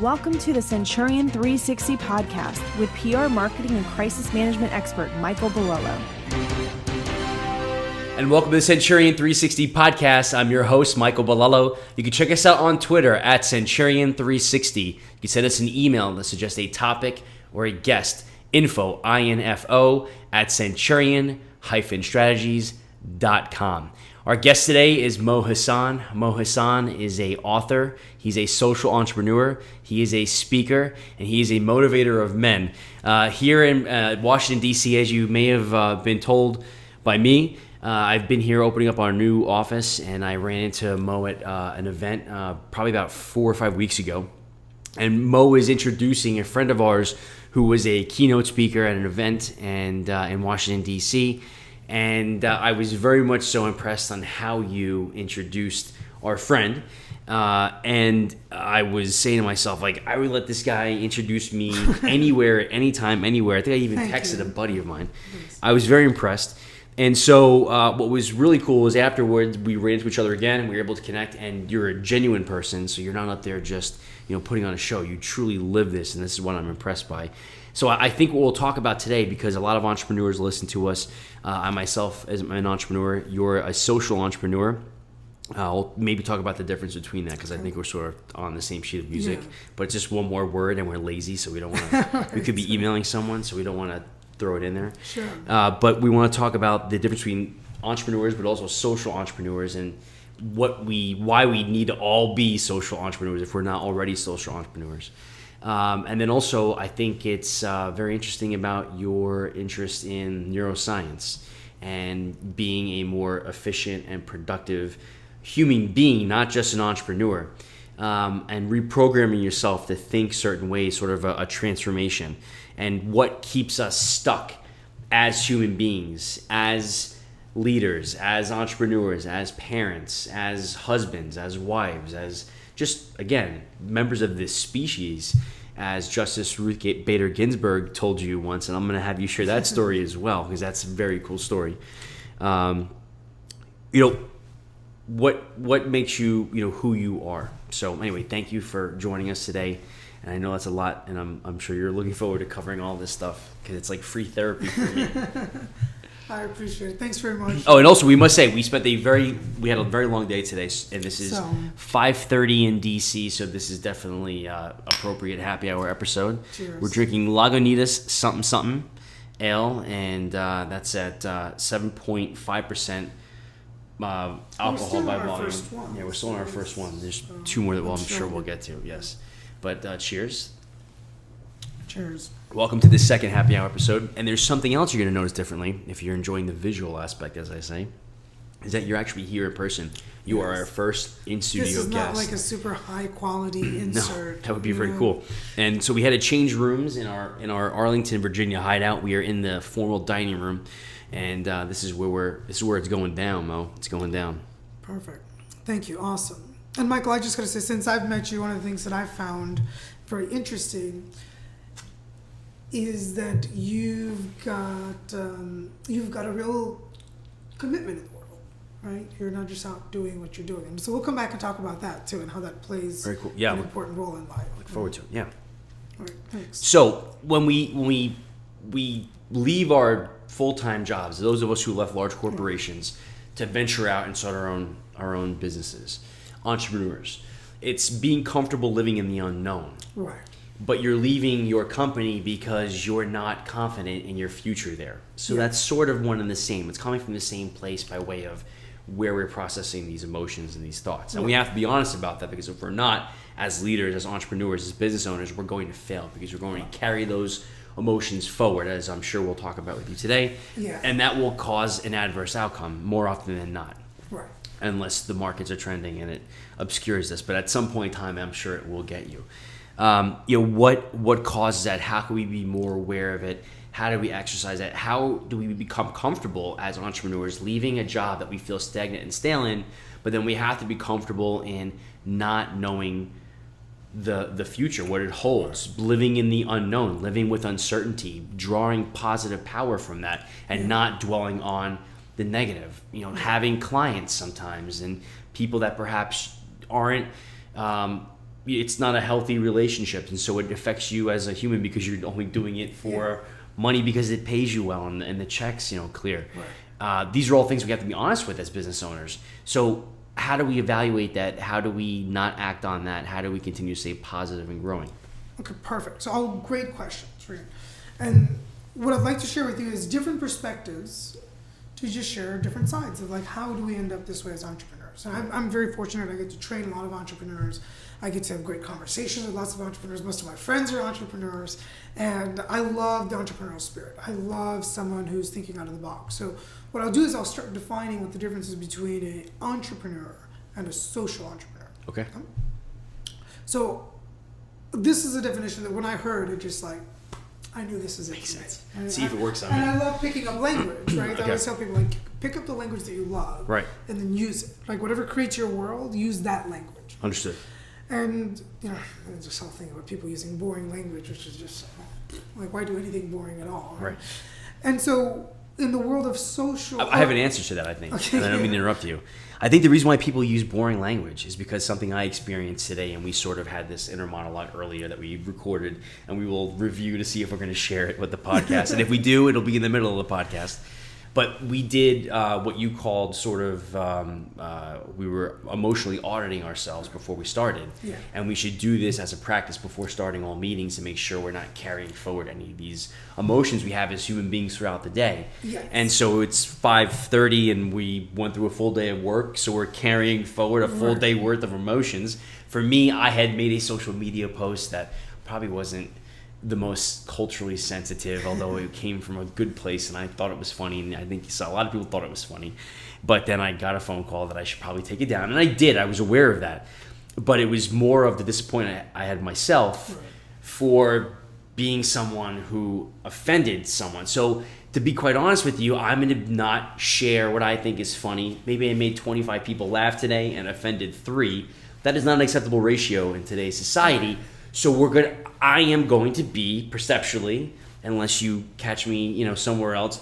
Welcome to the Centurion 360 podcast with PR marketing and crisis management expert Michael Bilello. And welcome to the Centurion 360 podcast. I'm your host, Michael Bilello. You can check us out on Twitter at Centurion360. You can send us an email to suggest a topic or a guest. Info, I-N-F-O, at centurion-strategies.com. Our guest today is Hasan. Hasan is an author. He's a social entrepreneur. He is a speaker, and he is a motivator of men. Here in Washington, D.C., as you may have been told by me, I've been here opening up our new office, and I ran into Mo at an event probably about 4 or 5 weeks ago. And Mo is introducing a friend of ours who was a keynote speaker at an event in Washington, D.C., and I was very much so impressed on how you introduced our friend. And I was saying to myself, like, I would let this guy introduce me anywhere, anytime, anywhere. I think I even texted a buddy of mine. I was very impressed. And so what was really cool was afterwards we ran into each other again and we were able to connect, and you're a genuine person, so you're not up there just putting on a show. You truly live this, and this is what I'm impressed by. So I think what we'll talk about today, because a lot of entrepreneurs listen to us, I myself as an entrepreneur, you're a social entrepreneur. I'll maybe talk about the difference between that, because I think we're sort of on the same sheet of music, but it's just one more word and we're lazy, so we don't want to, we could be emailing someone, so we don't want to throw it in there. Sure. But we want to talk about the difference between entrepreneurs, but also social entrepreneurs, and why we need to all be social entrepreneurs if we're not already social entrepreneurs. And then also, I think it's very interesting about your interest in neuroscience and being a more efficient and productive human being, not just an entrepreneur, and reprogramming yourself to think certain ways, sort of a transformation, and what keeps us stuck as human beings, as leaders, as entrepreneurs, as parents, as husbands, as wives, as just, again, members of this species, as Justice Ruth Bader Ginsburg told you once, and I'm going to have you share that story as well, because that's a very cool story. What makes you, who you are. So anyway, thank you for joining us today. And I know that's a lot, and I'm sure you're looking forward to covering all this stuff, because it's like free therapy for me. I appreciate it. Thanks very much. Oh, and also we must say we had a very long day today, and this is 5:30 in DC, so this is definitely appropriate happy hour episode. Cheers. We're drinking Lagunitas something ale, and that's at 7.5% alcohol by volume. Yeah, we're still on our first one. There's two more that I'm sure we'll get to. Yes, but cheers. Cheers. Welcome to this second happy hour episode. And there's something else you're going to notice differently if you're enjoying the visual aspect, as I say, is that you're actually here in person. You are our first in-studio guest. This is not like a super high-quality insert. No, that would be very cool. And so we had to change rooms in our Arlington, Virginia hideout. We are in the formal dining room, and this is where it's going down, Mo. It's going down. Perfect. Thank you. Awesome. And Michael, I just got to say, since I've met you, one of the things that I found very interesting is that you've got a real commitment in the world, right? You're not just out doing what you're doing. And so we'll come back and talk about that too, and how that plays very cool. an important role in life. Look forward to it. Yeah. All right, thanks. So when we leave our full-time jobs, those of us who left large corporations to venture out and start our own businesses, entrepreneurs, it's being comfortable living in the unknown. Right. But you're leaving your company because you're not confident in your future there. So that's sort of one and the same. It's coming from the same place by way of where we're processing these emotions and these thoughts. And we have to be honest about that, because if we're not, as leaders, as entrepreneurs, as business owners, we're going to fail, because we're going to carry those emotions forward, as I'm sure we'll talk about with you today. Yeah. And that will cause an adverse outcome more often than not. Right. Unless the markets are trending and it obscures this. But at some point in time, I'm sure it will get you. What causes that? How can we be more aware of it? How do we exercise that? How do we become comfortable as entrepreneurs leaving a job that we feel stagnant and stale in, but then we have to be comfortable in not knowing the future, what it holds, living in the unknown, living with uncertainty, drawing positive power from that, and not dwelling on the negative. Having clients sometimes and people that perhaps aren't it's not a healthy relationship, and so it affects you as a human because you're only doing it for money because it pays you well and the checks, clear. Right. These are all things we have to be honest with as business owners. So how do we evaluate that? How do we not act on that? How do we continue to stay positive and growing? Okay, perfect. So all great questions, right? And what I'd like to share with you is different perspectives to just share different sides of like, how do we end up this way as entrepreneurs? And I'm very fortunate. I get to train a lot of entrepreneurs. I get to have great conversations with lots of entrepreneurs. Most of my friends are entrepreneurs. And I love the entrepreneurial spirit. I love someone who's thinking out of the box. So what I'll do is I'll start defining what the difference is between an entrepreneur and a social entrepreneur. Okay. So this is a definition that when I heard, it just like, I knew this is it. Makes sense. And See if it works on me. And I love picking up language, right? Okay. I always tell people, like, pick up the language that you love. Right. And then use it. Like, whatever creates your world, use that language. Understood. And, there's this whole thing about people using boring language, which is just, like, why do anything boring at all? Right. And so, in the world of social... I have an answer to that, I think. Okay. And I don't mean to interrupt you. I think the reason why people use boring language is because something I experienced today, and we sort of had this inner monologue earlier that we recorded, and we will review to see if we're going to share it with the podcast. And if we do, it'll be in the middle of the podcast. But we did what you called sort of, we were emotionally auditing ourselves before we started. Yeah. And we should do this as a practice before starting all meetings to make sure we're not carrying forward any of these emotions we have as human beings throughout the day. Yes. And so it's 5:30 and we went through a full day of work, so we're carrying forward a full day worth of emotions. For me, I had made a social media post that probably wasn't the most culturally sensitive, although it came from a good place and I thought it was funny, and I think a lot of people thought it was funny. But then I got a phone call that I should probably take it down, and I did. I was aware of that. But it was more of the disappointment I had myself for being someone who offended someone. So to be quite honest with you, I'm going to not share what I think is funny. Maybe I made 25 people laugh today and offended 3. That is not an acceptable ratio in today's society. So I am going to be perceptually, unless you catch me, somewhere else,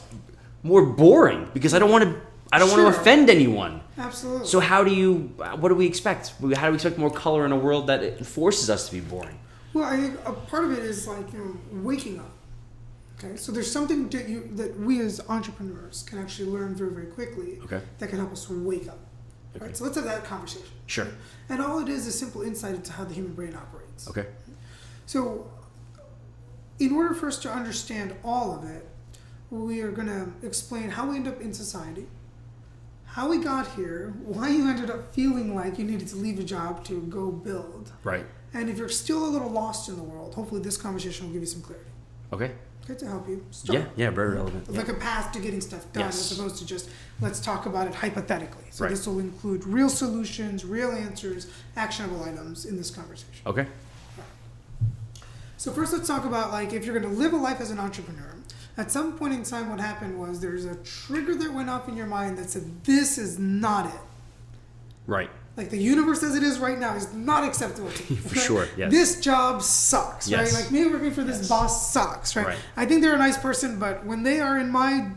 more boring because I don't want to offend anyone. Absolutely. So what do we expect? How do we expect more color in a world that it forces us to be boring? Well, I think a part of it is like, waking up. Okay, so there's something that we as entrepreneurs can actually learn very, very quickly. Okay. That can help us wake up. Okay. Right? So let's have that conversation. Sure. And all it is simple insight into how the human brain operates. Okay. So, in order for us to understand all of it, we are going to explain how we end up in society, how we got here, why you ended up feeling like you needed to leave a job to go build. Right. And if you're still a little lost in the world, hopefully this conversation will give you some clarity. Okay. Okay, to help you start. Yeah, very relevant. Like a path to getting stuff done, Yes. as opposed to just, let's talk about it hypothetically. So Right. this will include real solutions, real answers, actionable items in this conversation. Okay. So first let's talk about, like, if you're going to live a life as an entrepreneur, at some point in time what happened was there's a trigger that went off in your mind that said, this is not it. Right. Like, the universe as it is right now is not acceptable to me. For sure, yes. This job sucks, Yes. right? Like, me working for this boss sucks, right? Right. I think they're a nice person, but when they are in my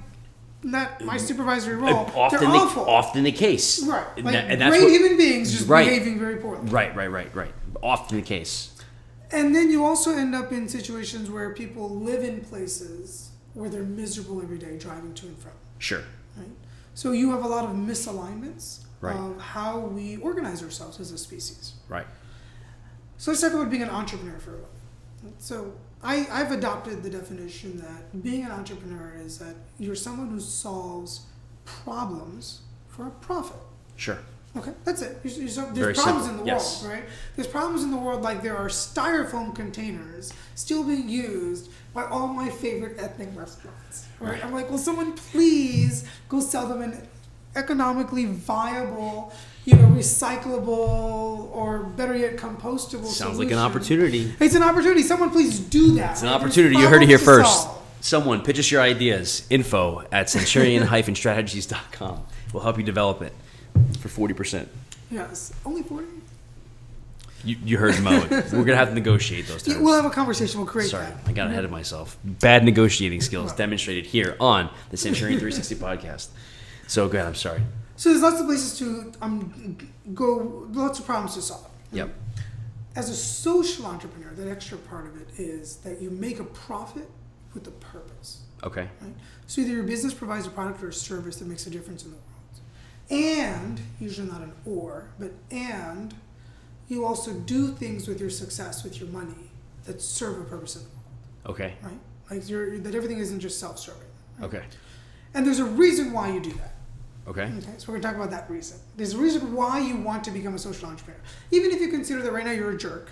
supervisory role, they're awful. Often the case. Right. Like, And that's great what, human beings just Right. behaving very poorly. Right. Often the case. And then you also end up in situations where people live in places where they're miserable every day driving to and from. Sure. Right? So you have a lot of misalignments Right. of how we organize ourselves as a species. Right. So let's talk about being an entrepreneur for a while. So I've adopted the definition that being an entrepreneur is that you're someone who solves problems for a profit. Sure. Okay, that's it. There's Very problems simple. in the Yes. world, right? There's problems in the world, like there are styrofoam containers still being used by all my favorite ethnic restaurants, right? I'm like, will someone please go sell them in economically viable, recyclable, or better yet, compostable Sounds like solution. an opportunity. It's an opportunity. Someone please do that. It's an There's opportunity. You heard it here problems to first. solve. Someone pitch us your ideas. info@centurion-strategies.com. We'll help you develop it for 40%. Yes, only 40. You heard Mo. We're going to have to negotiate those terms. Yeah, we'll have a conversation. We'll create Sorry, that. I got ahead of myself. Bad negotiating skills demonstrated here on the Centurion 360 podcast. So go ahead. I'm sorry. So there's lots of places to go, lots of problems to solve. Yep. as a social entrepreneur, that extra part of it is that you make a profit with a purpose. Okay. Right? So either your business provides a product or a service that makes a difference in the world. And, usually not an or, but and, you also do things with your success, with your money, that serve a purpose in the world. Okay. Right? Like that everything isn't just self-serving. Right? Okay. And there's a reason why you do that. Okay. Okay, so we're going to talk about that reason. There's a reason why you want to become a social entrepreneur. Even if you consider that right now you're a jerk,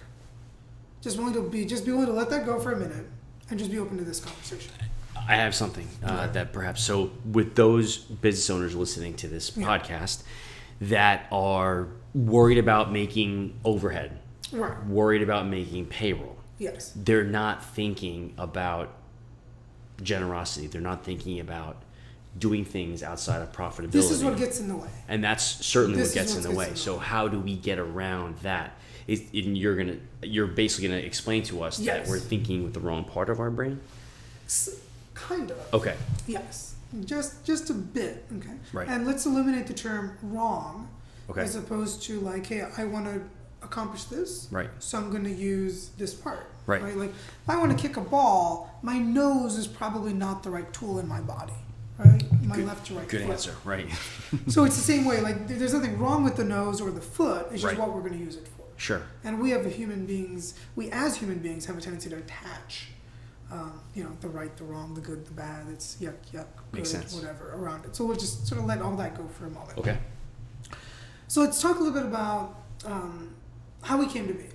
just be willing to let that go for a minute and just be open to this conversation. I have something that perhaps, so with those business owners listening to this podcast that are worried about making overhead, Right. worried about making payroll, Yes. they're not thinking about generosity. They're not thinking about doing things outside of profitability. This is what gets in the way. And that's certainly This what gets is in the what way. gets in So the way. how do we get around that? You're basically gonna explain to us that Yes. we're thinking with the wrong part of our brain? Kind of. Okay. Yes. Just a bit. Okay. Right. And let's eliminate the term wrong. Okay. As opposed to like, hey, I want to accomplish this. Right. So I'm going to use this part. Right. Like if I want to kick a ball, my nose is probably not the right tool in my body. Right. My left to right. Good foot. answer. Right. So it's the same way. Like there's nothing wrong with the nose or the foot. It's just Right. what we're going to use it for. Sure. And we as human beings have a tendency to attach, the right, the wrong, the good, the bad. It's yuck, good, Makes sense. whatever around it. So we'll just sort of let all that go for a moment. Okay. So let's talk a little bit about how we came to be.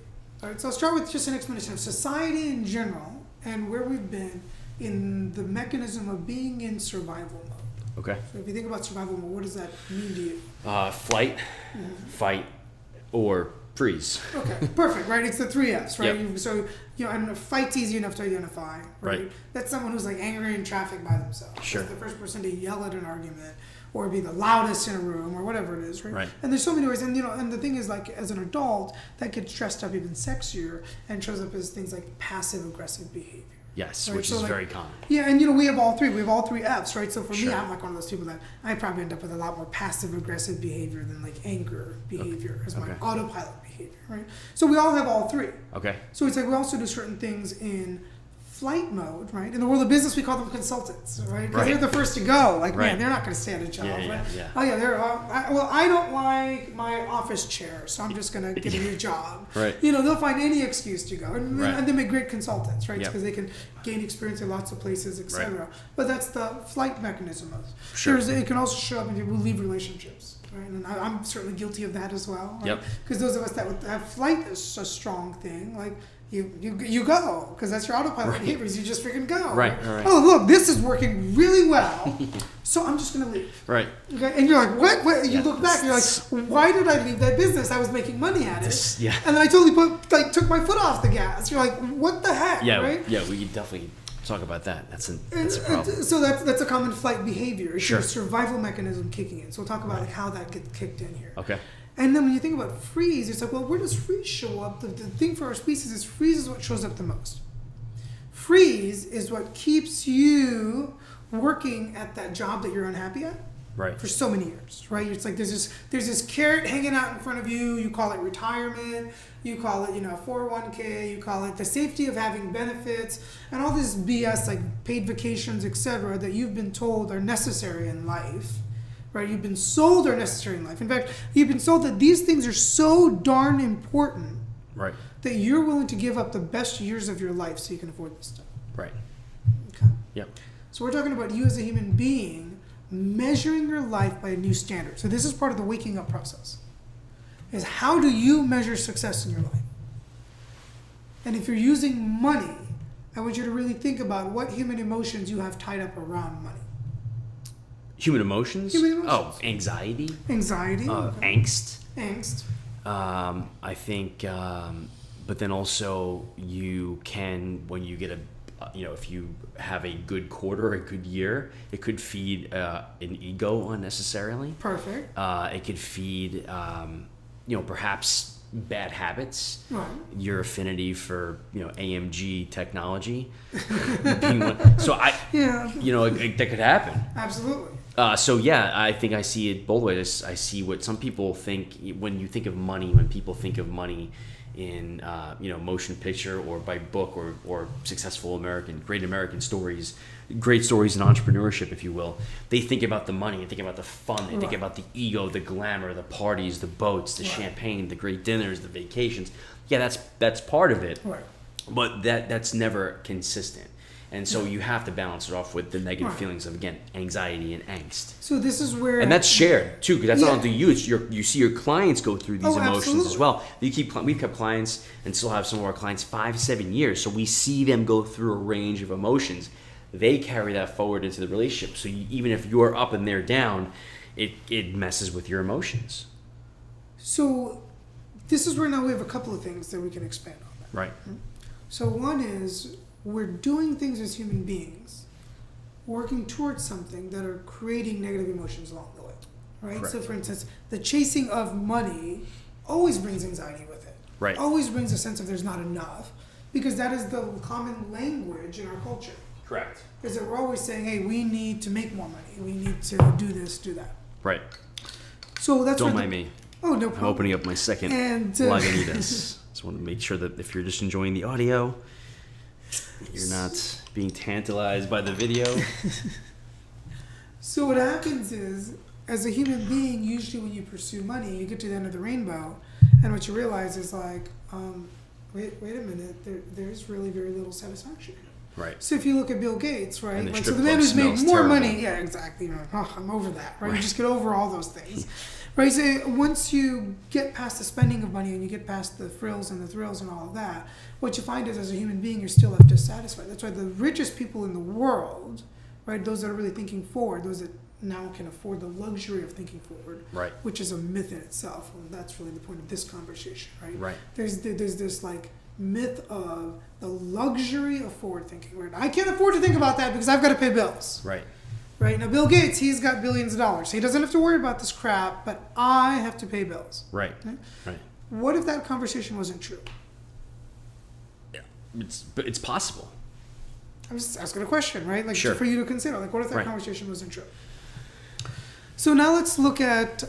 All right. So I'll start with just an explanation of society in general and where we've been in the mechanism of being in survival mode. Okay. So if you think about survival mode, what does that mean to you? Flight, fight, or freeze. Okay, perfect, right? It's the 3 Fs, right? Yep. So, and a fight's easy enough to identify, Right. That's someone who's like angry in traffic by themselves. Sure. That's the first person to yell at an argument or be the loudest in a room or whatever it is, right? Right. And there's so many ways, and the thing is, like, as an adult, that gets dressed up even sexier and shows up as things like passive-aggressive behavior. Yes, Right, which so is like- very common. Yeah, and we have all three. We have all 3 Fs, right? So for me, Sure. I'm like one of those people that I probably end up with a lot more passive-aggressive behavior than like anger behavior as my Okay. autopilot behavior, right? So we all have all 3. Okay. So it's like we also do certain things in flight mode, right? In the world of business, we call them consultants, right? Because Right. they're the first to go. Like, Right. man, they're not going to stay at a job, Yeah, right? yeah. Oh, yeah, I don't like my office chair, so I'm just going to get a new job. Right. They'll find any excuse to go. And, Right. and they make great consultants, right? Yep. Because they can gain experience in lots of places, etc. But that's the flight mechanism of it. Sure. It can also show up in people who leave relationships. Right? And I'm certainly guilty of that as well. Right? Yep. Because those of us that have flight is a strong thing. Like you go because that's your autopilot Right. behaviors. You just freaking go. Right, right. Oh look, this is working really well, so I'm just gonna leave. Right. Okay, and you're like, what? You Yeah. look back, and you're like, why did I leave that business? I was making money at it. Yeah. And then I totally took my foot off the gas. You're like, what the heck? Yeah. Right? Yeah. We could definitely talk about that. That's a And problem. so that's a common flight behavior. It's Sure. your survival mechanism kicking in. So we'll talk about like how that gets kicked in here. Okay. And then when you think about freeze, it's like, well, where does freeze show up? The thing for our species is freeze is what shows up the most. Freeze is what keeps you working at that job that you're unhappy at Right. for so many years, right? It's like there's this carrot hanging out in front of you. You call it retirement. You call it, 401k. You call it the safety of having benefits and all this BS like paid vacations, etc. that you've been told are necessary in life. Right, you've been sold are necessary in life. In fact, you've been sold that these things are so darn important Right. that you're willing to give up the best years of your life so you can afford this stuff. Right. Okay. Yep. So we're talking about you as a human being measuring your life by a new standard. So this is part of the waking up process. Is how do you measure success in your life? And if you're using money, I want you to really think about what human emotions you have tied up around money. Human emotions? Human emotions. Oh, anxiety, Anxiety, angst. angst. I think, but then also you can, when you get if you have a good quarter, a good year, it could feed an ego unnecessarily. Perfect. It could feed, perhaps bad habits. Right. Your affinity for, AMG technology. So that could happen. Absolutely. I think I see it both ways. I see what some people think when you think of money, when people think of money in motion picture or by book or successful great American stories, great stories in entrepreneurship, if you will. They think about the money, they think about the fun, they think about the ego, the glamour, the parties, the boats, the champagne, the great dinners, the vacations. Yeah, that's part of it, but that's never consistent. And so you have to balance it off with the negative feelings of, again, anxiety and angst. So this is where... And that's shared, too, because that's not only you. It's you see your clients go through these emotions as well. We've kept clients and still have some of our clients 5-7 years. So we see them go through a range of emotions. They carry that forward into the relationship. So even if you're up and they're down, it messes with your emotions. So this is where now we have a couple of things that we can expand on. Right. So one is... we're doing things as human beings, working towards something that are creating negative emotions along the way, right? Correct. So, for instance, the chasing of money always brings anxiety with it. Right. Always brings a sense of there's not enough, because that is the common language in our culture. Correct. Is that we're always saying, hey, we need to make more money. We need to do this, do that. Right. So that's Don't mind me. Oh, no problem. I'm opening up my second Lagunitas. Just want to make sure that if you're just enjoying the audio, you're not being tantalized by the video. So what happens is, as a human being, usually when you pursue money, you get to the end of the rainbow, and what you realize is like, wait a minute, there's really very little satisfaction. Right. So if you look at Bill Gates, right? And So the man who's made more terrible. money, yeah, exactly. You're like, oh, I'm over that, right? You just get over all those things. Right, so once you get past the spending of money and you get past the frills and the thrills and all of that, what you find is as a human being, you're still left dissatisfied. That's why the richest people in the world, right, those that are really thinking forward, those that now can afford the luxury of thinking forward, right, which is a myth in itself. And that's really the point of this conversation, right? Right. There's this like myth of the luxury of forward thinking. Right? I can't afford to think about that because I've got to pay bills. Right. Right. Now, Bill Gates, he's got billions of dollars. He doesn't have to worry about this crap, but I have to pay bills. Right. Right. What if that conversation wasn't true? Yeah. It's possible. I'm just asking a question, right? Like, sure. For you to consider. Like, what if that conversation wasn't true? So now let's look at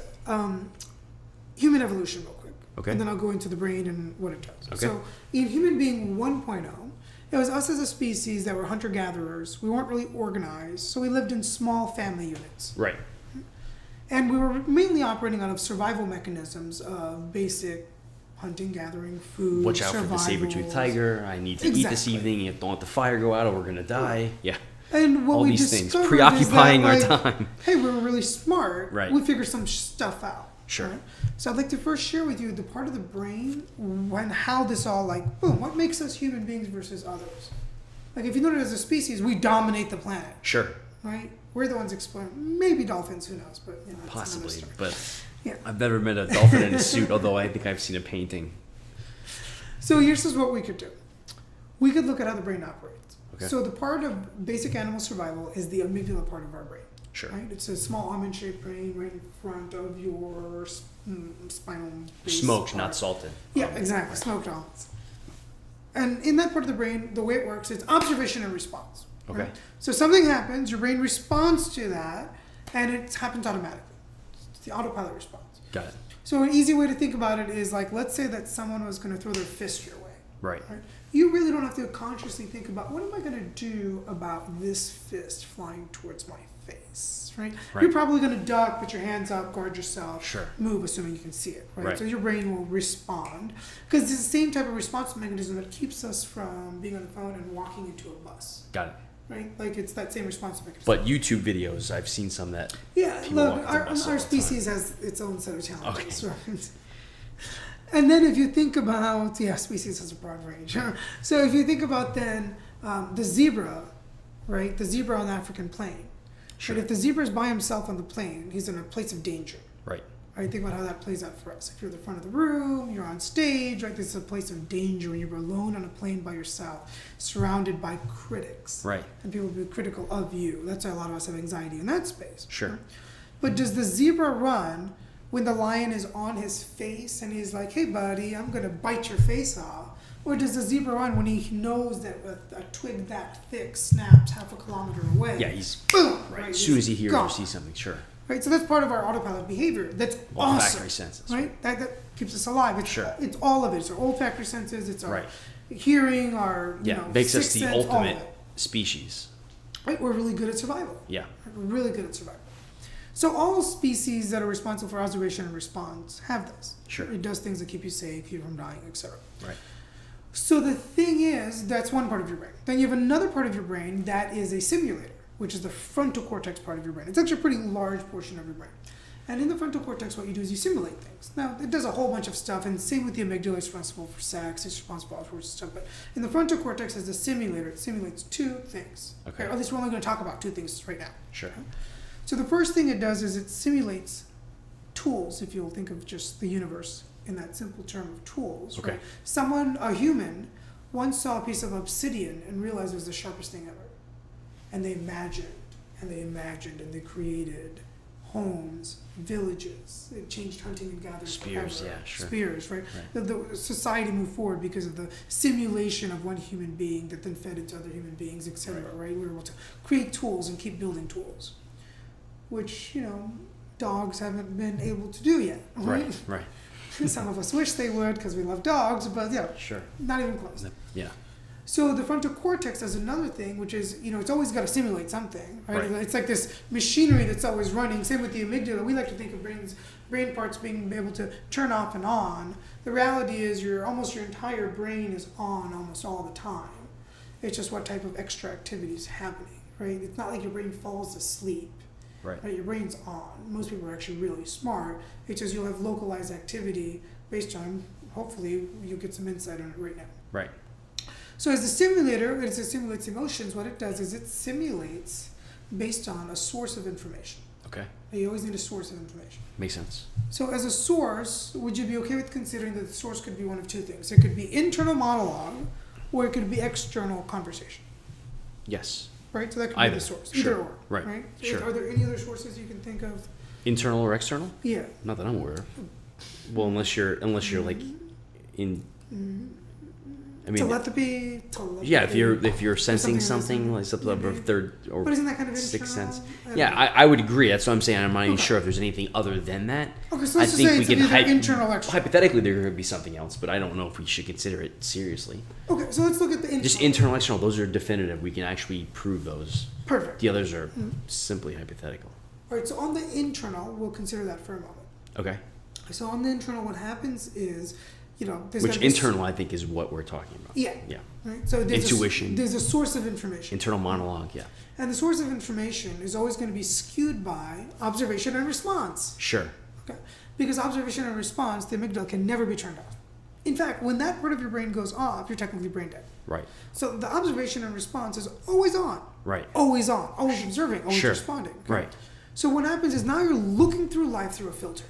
human evolution real quick. Okay. And then I'll go into the brain and what it does. Okay. So in human being 1.0, it was us as a species that were hunter-gatherers. We weren't really organized, so we lived in small family units. Right. And we were mainly operating out of survival mechanisms of basic hunting, gathering, food, Watch out for the saber-toothed tiger. I need to eat this evening. Don't let the fire go out or we're going to die. Right. Yeah. And what all we these discovered things preoccupying is that, our time. Hey, we were really smart. Right. We figured some stuff out. Sure. Right? So I'd like to first share with you the part of the brain and how this all boom, what makes us human beings versus others. Like if you notice as a species, we dominate the planet. Sure. Right? We're the ones exploring. Maybe dolphins, who knows? But possibly. But yeah. I've never met a dolphin in a suit, although I think I've seen a painting. So here's what we could do. We could look at how the brain operates. Okay. So the part of basic animal survival is the amygdala part of our brain. Sure. Right? It's a small almond-shaped brain right in front of your spinal base. Smoked, not salted. Yeah, exactly. Right. Smoked almonds. And in that part of the brain, the way it works is observation and response. Okay. Right? So something happens, your brain responds to that, and it happens automatically. It's the autopilot response. Got it. So an easy way to think about it is like, let's say that someone was going to throw their fist your way. Right. You really don't have to consciously think about, what am I going to do about this fist flying towards my face, right? You're probably going to duck, put your hands up, guard yourself, sure. Move, assuming you can see it, right? So your brain will respond, because it's the same type of response mechanism that keeps us from being on the phone and walking into a bus. Got it. Right? Like it's that same response mechanism. But YouTube videos, I've seen some that look, our species has its own set of challenges, okay. right? And then if you think about, species has a broad range. So if you think about then the zebra, right? The zebra on the African plain. Sure. But if the zebra is by himself on the plain, he's in a place of danger. Right. Right? Think about how that plays out for us. If you're at the front of the room, you're on stage, right? This is a place of danger when you're alone on a plane by yourself, surrounded by critics. Right. And people will be critical of you. That's why a lot of us have anxiety in that space. Sure. Right? But does the zebra run when the lion is on his face and he's like, hey buddy, I'm going to bite your face off? Or does the zebra run when he knows that a twig that thick snaps half a kilometer away? Yeah, he's boom, right. As soon as he hears or sees something, sure. Right, so that's part of our autopilot behavior. That's awesome. Olfactory senses. Right? That keeps us alive. It's all of it. It's our olfactory senses, it's our hearing, our makes us the sense, ultimate species. Right? We're really good at survival. Yeah. Right? We're really good at survival. So all species that are responsible for observation and response have this. Sure. It does things that keep you safe, keep you from dying, etc. Right. So the thing is, that's one part of your brain. Then you have another part of your brain that is a simulator, which is the frontal cortex part of your brain. It's actually a pretty large portion of your brain. And in the frontal cortex, what you do is you simulate things. Now, it does a whole bunch of stuff, and same with the amygdala. It's responsible for sex, it's responsible for all sorts of stuff. But in the frontal cortex, as a simulator, it simulates two things. Okay. Or at least we're only going to talk about two things right now. Sure. Okay? So the first thing it does is it simulates tools, if you'll think of just the universe in that simple term of tools. Okay. Right? A human, once saw a piece of obsidian and realized it was the sharpest thing ever. And they imagined, and they created homes, villages. It changed hunting and gathering. Spears, forever. yeah, sure. Spears, right? The society moved forward because of the simulation of one human being that then fed into other human beings, etc. Right? We were able to create tools and keep building tools, which, dogs haven't been able to do yet. Right. Some of us wish they would because we love dogs, but sure, not even close. Yeah. So the frontal cortex does another thing, which is, it's always got to simulate something, right? It's like this machinery that's always running. Same with the amygdala. We like to think of brain parts being able to turn off and on. The reality is your entire brain is on almost all the time. It's just what type of extra activity is happening, right? It's not like your brain falls asleep. Right. Your brain's on. Most people are actually really smart. It's just you'll have localized activity based on, hopefully, you'll get some insight on it right now. Right. So as a simulator, as it simulates emotions, what it does is it simulates based on a source of information. Okay. You always need a source of information. Makes sense. So as a source, would you be okay with considering that the source could be one of two things? It could be internal monologue, or it could be external conversation. Yes. Right? So that could be the source. Either or. Right? Sure. Are there any other sources you can think of? Internal or external? Yeah. Not that I'm aware of. Well, unless you're like in. I mean, telepathy. Yeah, if you're sensing something like something of a third or but isn't that kind of sixth internal? sense? Yeah, I would agree. That's what I'm saying. I'm not even sure if there's anything other than that. Okay, so let's just say it's either internal or external. Hypothetically, there could be something else, but I don't know if we should consider it seriously. Okay, so let's look at the internal. Just internal, external. Those are definitive. We can actually prove those. Perfect. The others are simply hypothetical. All right, so on the internal, we'll consider that for a moment. Okay. So on the internal, what happens is, which internal, I think, is what we're talking about. Yeah. Yeah. Right. So there's intuition. There's a source of information. Internal monologue. Yeah. And the source of information is always going to be skewed by observation and response. Sure. Okay. Because observation and response, the amygdala can never be turned off. In fact, when that part of your brain goes off, you're technically brain dead. Right. So the observation and response is always on. Right. Always on. Always observing. Always responding. Okay? Right. So what happens is now you're looking through life through a filter.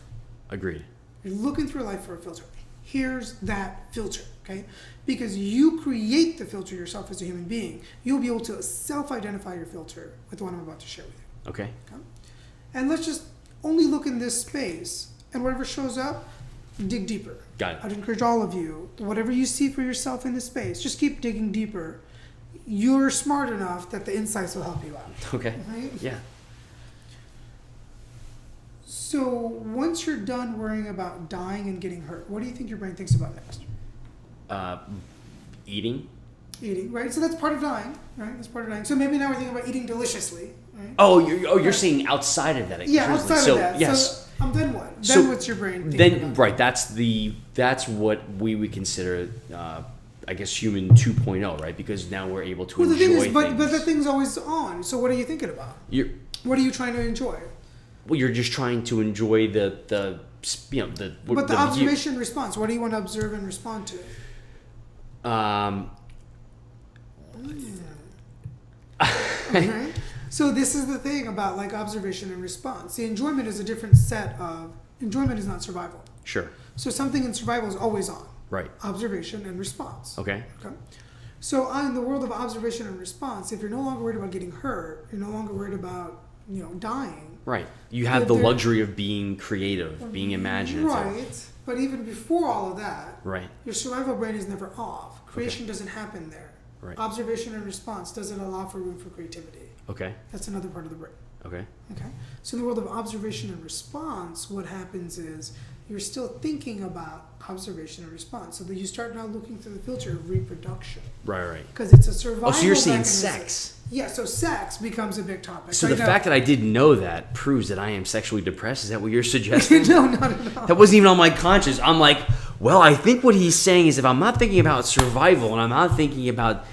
Agreed. You're looking through life for a filter. Here's that filter, okay? Because you create the filter yourself as a human being. You'll be able to self-identify your filter with the one I'm about to share with you. Okay. And let's just only look in this space, and whatever shows up, dig deeper. Got it. I'd encourage all of you, whatever you see for yourself in this space, just keep digging deeper. You're smart enough that the insights will help you out. Okay. Right? Yeah. So once you're done worrying about dying and getting hurt, what do you think your brain thinks about next? Eating. Eating, right? So that's part of dying, right? That's part of dying. So maybe now we're thinking about eating deliciously, right? Oh, you're saying outside of that. Yeah, outside of that. Yes. So then what? Then what's your brain thinking about? Right. That's what we would consider, I guess, human 2.0, right? Because now we're able to enjoy things. But the thing's always on. So what are you thinking about? What are you trying to enjoy? Well, you're just trying to enjoy the But the observation response. What do you want to observe and respond to? Okay. So this is the thing about like observation and response. The enjoyment is a different set of enjoyment is not survival. Sure. So something in survival is always on. Right. Observation and response. Okay. So in the world of observation and response, if you're no longer worried about getting hurt, you're no longer worried about dying. Right. You have the luxury of being creative, being imaginative. Right. But even before all of that, right, your survival brain is never off. Creation doesn't happen there. Right. Observation and response doesn't allow for room for creativity. Okay. That's another part of the brain. Okay. Okay. So in the world of observation and response, what happens is you're still thinking about observation and response. So that you start now looking through the filter of reproduction. Right. Because it's a survival. Oh, so you're saying mechanism. sex. Yeah, so sex becomes a big topic. So right the now. fact that I didn't know that proves that I am sexually depressed. Is that what you're suggesting? No, not at all. That wasn't even on my conscience. I'm like, well, I think what he's saying is if I'm not thinking about survival and I'm not thinking about,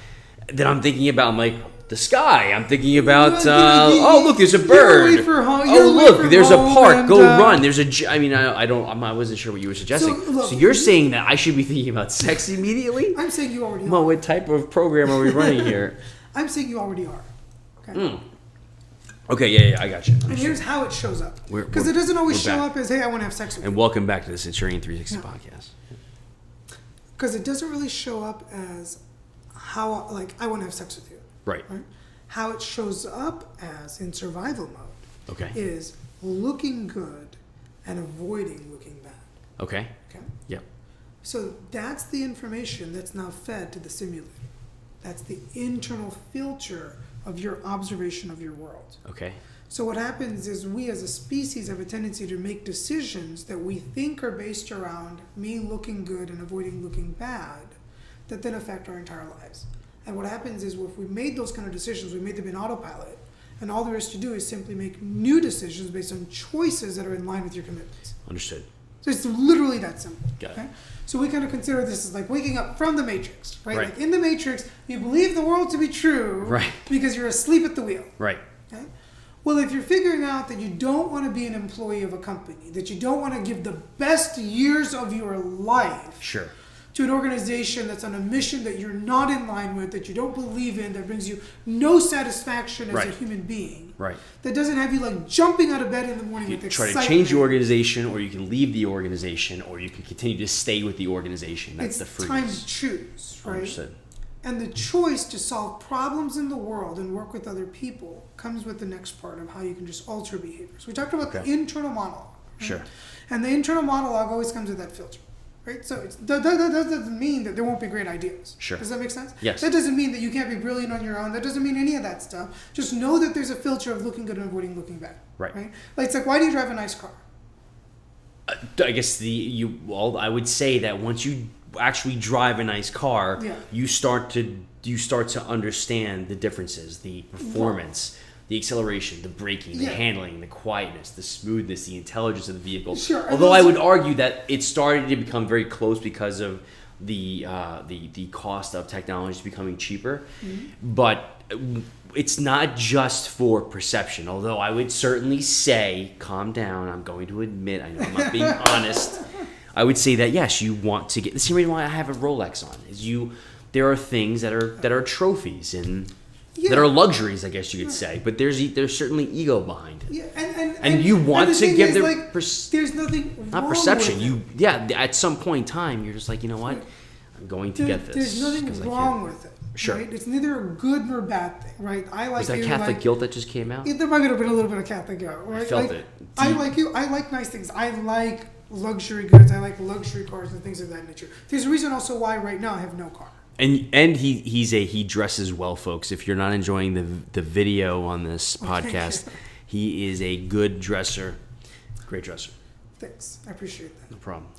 then I'm thinking about like the sky. I'm thinking about, oh, look, there's a bird. Oh, look, there's a park. Go run. There's a, I mean, I wasn't sure what you were suggesting. So you're saying that I should be thinking about sex immediately? I'm saying you already are. Mo, what type of program are we running here? I'm saying you already are. Okay. Okay, yeah, I got you. And here's how it shows up. Because it doesn't always show up as, hey, I want to have sex with you. And welcome back to the Centurion 360 podcast. Because it doesn't really show up as how, like, I want to have sex with you. Right. How it shows up as in survival mode is looking good and avoiding looking bad. Okay. Yep. So that's the information that's now fed to the simulator. That's the internal filter of your observation of your world. Okay. So what happens is we as a species have a tendency to make decisions that we think are based around me looking good and avoiding looking bad that then affect our entire lives. And what happens is if we made those kind of decisions, we made them in autopilot, and all there is to do is simply make new decisions based on choices that are in line with your commitments. Understood. So it's literally that simple. Got it. So we kind of consider this as like waking up from the Matrix, right? Like in the Matrix, you believe the world to be true because you're asleep at the wheel. Right. Okay? Well, if you're figuring out that you don't want to be an employee of a company, that you don't want to give the best years of your life to an organization that's on a mission that you're not in line with, that you don't believe in, that brings you no satisfaction as a human being, that doesn't have you like jumping out of bed in the morning with excitement. Try to change the organization, or you can leave the organization, or you can continue to stay with the organization. That's the freeze. It's time to choose, right? Understood. And the choice to solve problems in the world and work with other people comes with the next part of how you can just alter behaviors. We talked about the internal monologue. Right? And the internal monologue always comes with that filter. Right? So that doesn't mean that there won't be great ideas. Does that make sense? Yes. That doesn't mean that you can't be brilliant on your own. That doesn't mean any of that stuff. Just know that there's a filter of looking good and avoiding looking bad. Right? Like, it's like, why do you drive a nice car? I guess I would say that once you actually drive a nice car, you start to understand the differences, the performance, the acceleration, the braking, the handling, the quietness, the smoothness, the intelligence of the vehicle. Although I would argue that it started to become very close because of the cost of technology becoming cheaper. But it's not just for perception. Although I would certainly say, calm down. I'm going to admit, I know I'm not being honest. I would say that yes, you want to get the same reason why I have a Rolex on is there are things that are trophies and that are luxuries, I guess you could say, but there's certainly ego behind it. And you want to give their there's nothing wrong not perception. With it. At some point in time, you're just like, you know what, I'm going to get this. There's nothing wrong with it. Right? It's neither a good nor bad thing, right? Was that Catholic guilt that just came out? There might have been a little bit of Catholic guilt, right? I felt it. I like you. I like nice things. I like luxury goods. I like luxury cars and things of that nature. There's a reason also why right now I have no car. And he dresses well, folks. If you're not enjoying the video on this podcast, he is a good dresser, great dresser. Thanks, I appreciate that. No problem.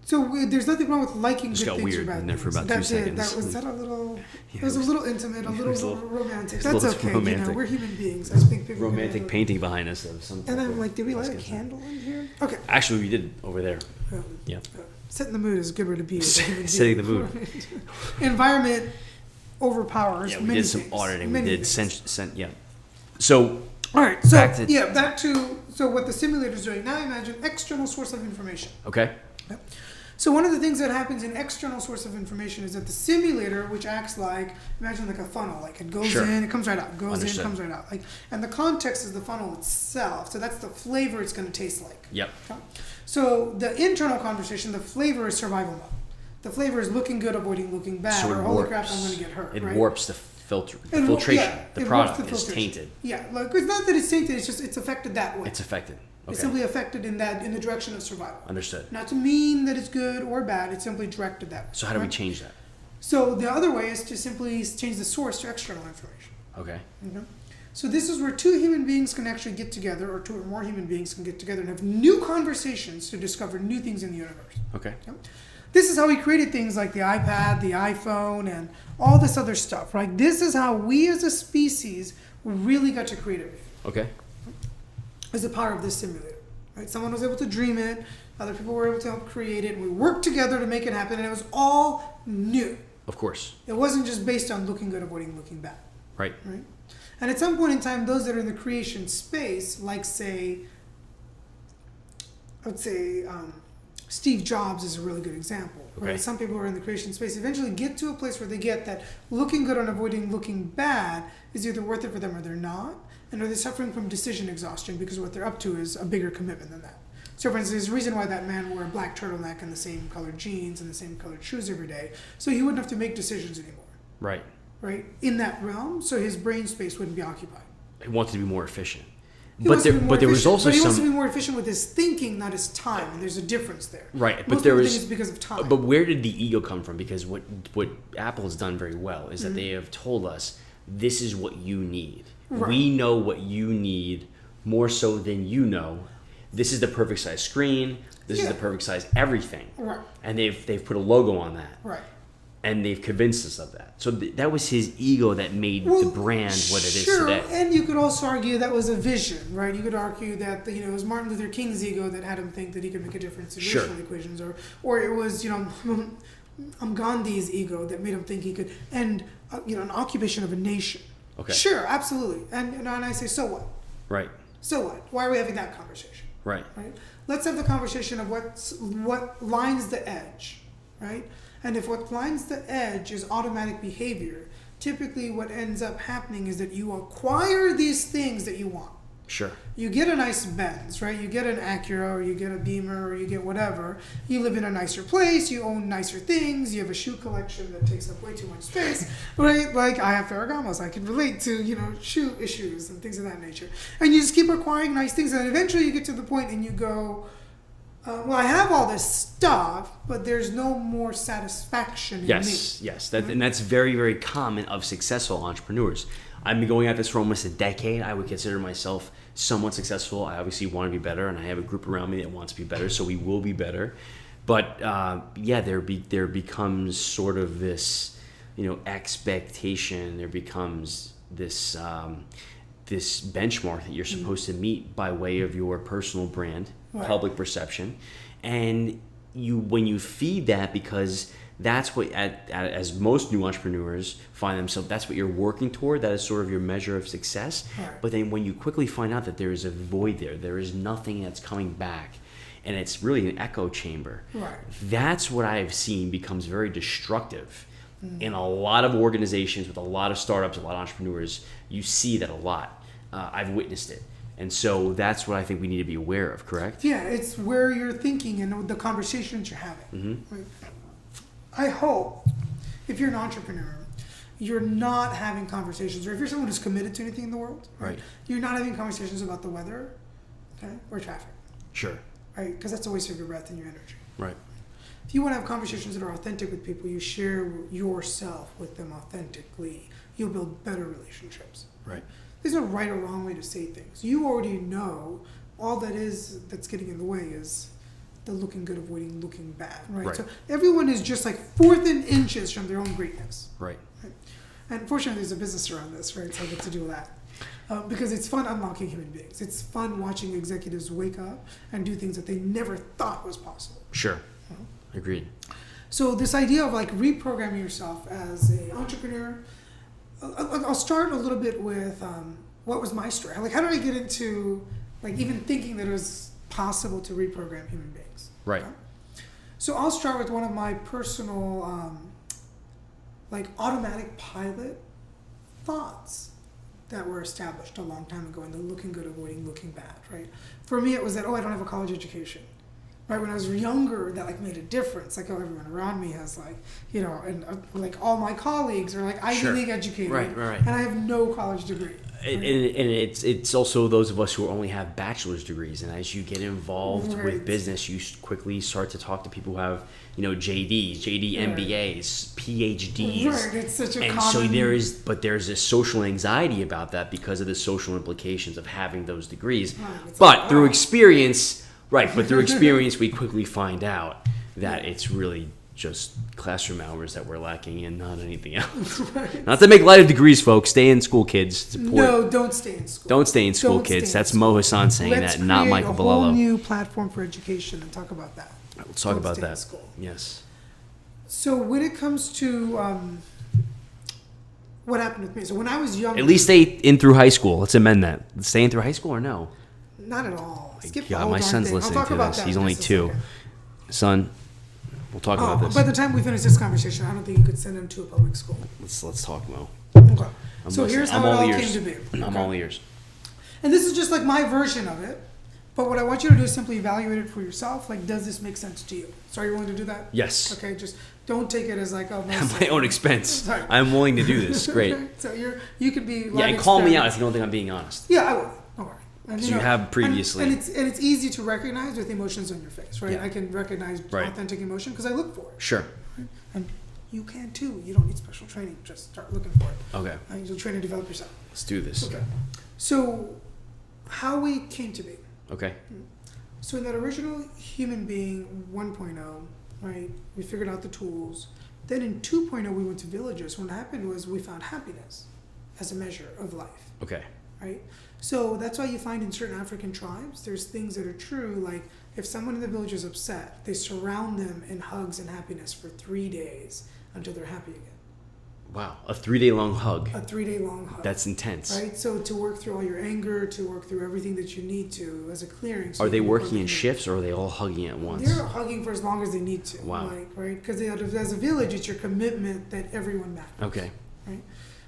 So there's nothing wrong with liking good things weird or bad in there things. for about 2 seconds. That a little? It was a little intimate, a little romantic. That's okay. Romantic. You know, we're human beings. I think people romantic painting behind us of something. And I'm like, did we light a candle in here? Okay. Actually, we did over there. Yeah. Setting the mood is a good way to be. Setting the mood. Environment overpowers. Yeah, we did some auditing. We did So. All right. So back to what the simulator is doing. Now imagine external source of information. Okay. So one of the things that happens in external source of information is that the simulator, which acts like, imagine like a funnel, like it goes in, it comes right out, goes in, comes right out. Like, and the context is the funnel itself. So that's the flavor it's going to taste like. Yep. Okay? So the internal conversation, the flavor is survival mode. The flavor is looking good, avoiding looking bad, or holy crap, I'm going to get hurt. It warps the filtration. The product is tainted. Yeah, like it's not that it's tainted, it's just it's affected that way. It's affected. Okay. It's simply affected in the direction of survival. Understood. Not to mean that it's good or bad, it's simply directed that way. So how do we change that? So the other way is to simply change the source to external information. Okay. So this is where two human beings can actually get together, or two or more human beings can get together and have new conversations to discover new things in the universe. Okay. Yep. This is how we created things like the iPad, the iPhone, and all this other stuff, right? This is how we as a species really got to create everything. Okay. Is the power of this simulator, right? Someone was able to dream it, other people were able to help create it, and we worked together to make it happen, and it was all new. Of course. It wasn't just based on looking good, avoiding looking bad. Right. Right? And at some point in time, those that are in the creation space, like say, I would say Steve Jobs is a really good example. Okay. Right? Some people who are in the creation space eventually get to a place where they get that looking good and avoiding looking bad is either worth it for them or they're not. And are they suffering from decision exhaustion because what they're up to is a bigger commitment than that. So for instance, there's a reason why that man wore a black turtleneck and the same colored jeans and the same colored shoes every day. So he wouldn't have to make decisions anymore. Right. Right? In that realm, so his brain space wouldn't be occupied. He wanted to be more efficient. He wants to be more there was efficient, also but he wants some. to be more efficient with his thinking, not his time, and there's a difference there. Right, but Most there people was. think it's because of time. But where did the ego come from? Because what Apple has done very well is that Mm-hmm. they have told us this is what you need. Right. We know what you need more so than you know. This is the perfect size screen. This is Yeah. the perfect size everything. Right. And they've put a logo on that. Right. And they've convinced us of that. So that was his ego that made the brand what it is sure, today. and you could also argue that was a vision, right? You could argue that it was Martin Luther King's ego that had him think that he could make a difference in Sure. racial equations, or it was Gandhi's ego that made him think he could end an occupation of a nation. Okay. Sure, absolutely, and I say, so what? Right. So what? Why are we having that conversation? Right. Right? Let's have the conversation of what lines the edge, right? And if what lines the edge is automatic behavior, typically what ends up happening is that you acquire these things that you want. Sure. You get a nice Benz, right? You get an Acura, or you get a Beamer, or you get whatever. You live in a nicer place. You own nicer things. You have a shoe collection that takes up way too much space, right? Like I have Ferragamos. I can relate to, shoe issues and things of that nature. And you just keep acquiring nice things, and eventually you get to the point and you go, well, I have all this stuff, but there's no more satisfaction in me. Yes. And that's very, very common of successful entrepreneurs. I've been going at this for almost a decade. I would consider myself somewhat successful. I obviously want to be better, and I have a group around me that wants to be better, so we will be better. But there becomes sort of this, expectation. There becomes this this benchmark that you're supposed to meet by way of your personal brand, Right. public perception, and when you feed that, because that's what as most new entrepreneurs find themselves, that's what you're working toward, that is sort of your measure of success. Right. But then when you quickly find out that there is a void there is nothing that's coming back, and it's really an echo chamber. Right. That's what I've seen becomes very destructive in a lot of organizations, with a lot of startups, a lot of entrepreneurs. You see that a lot. I've witnessed it. And so that's what I think we need to be aware of, correct? Yeah, it's where you're thinking and the conversations you're having. Mm-hmm. Right? I hope if you're an entrepreneur, you're not having conversations, or if you're someone who's committed to anything in the world, Right. You're not having conversations about the weather, okay, or traffic, Sure. right? Because that's a waste of your breath and your energy. Right. If you want to have conversations that are authentic with people, you share yourself with them authentically. You'll build better relationships. Right. There's no right or wrong way to say things. You already know all that's getting in the way is the looking good, avoiding looking bad, right? Right. So everyone is just like fourth in inches from their own greatness. Right. And fortunately, there's a business around this, right? So I get to do that. Because it's fun unlocking human beings. It's fun watching executives wake up and do things that they never thought was possible. Sure. Agreed. So this idea of like reprogramming yourself as an entrepreneur, I'll start a little bit with what was my story. Like, how did I get into like even thinking that it was possible to reprogram human beings? Right. Okay? So I'll start with one of my personal like automatic pilot thoughts that were established a long time ago in the looking good, avoiding looking bad, right? For me, it was that, I don't have a college education. right? When I was younger, that like made a difference. Like, oh, everyone around me has like, you know, and like all my colleagues are like Ivy League educated, right. and I have no college degree. And it's also those of us who only have bachelor's degrees, and as you get involved with business, you quickly start to talk to people who have, you know, JD MBAs, PhDs. Right, it's such a and common... so there's a social anxiety about that because of the social implications of having those degrees. But through experience, we quickly find out that it's really just classroom hours that we're lacking and not anything else. Right. Not to make light of degrees, folks. Stay in school, kids. No, don't stay in school. Don't stay in school, kids. That's Mo Hasan saying that, not Michael Bilello. Let's create a whole new platform for education and talk about that. Let's talk about that. Yes. So when it comes to what happened with me, so when I was younger... At least stay in through high school. Let's amend that. Stay in through high school or no? Not at all. Skip the whole my son's thing. Listening to this. He's only 2. Son... We'll talk about this. By the time we finish this conversation, I don't think you could send him to a public school. Let's talk, Mo. Okay. So here's how it all came to be. I'm all ears. And this is just like my version of it. But what I want you to do is simply evaluate it for yourself. Like, does this make sense to you? So are you willing to do that? Yes. Okay, just don't take it as like, oh, at my own expense. Sorry. I'm willing to do this. Great. So you could be... Yeah, and call me out if you don't think I'm being honest. Yeah, I will. Don't worry. Because you have previously. And it's easy to recognize with emotions on your face, right? Yeah. I can recognize authentic emotion because I look for it. Sure. Right? And you can too. You don't need special training. Just start looking for it. Okay. You'll train and develop yourself. Let's do this. Okay. So, how we came to be. Okay. So in that original human being 1.0, right, we figured out the tools. Then in 2.0, we went to villages. What happened was we found happiness as a measure of life. Okay. Right? So that's why you find in certain African tribes, there's things that are true, like if someone in the village is upset, they surround them in hugs and happiness for 3 days until they're happy again. Wow, a 3-day long hug. A 3-day long hug. That's intense. Right? So to work through all your anger, to work through everything that you need to as a clearing. So are they working in shifts or are they all hugging at once? They're hugging for as long as they need to. Wow. Right? Because as a village, it's your commitment that everyone matters. Okay. Right?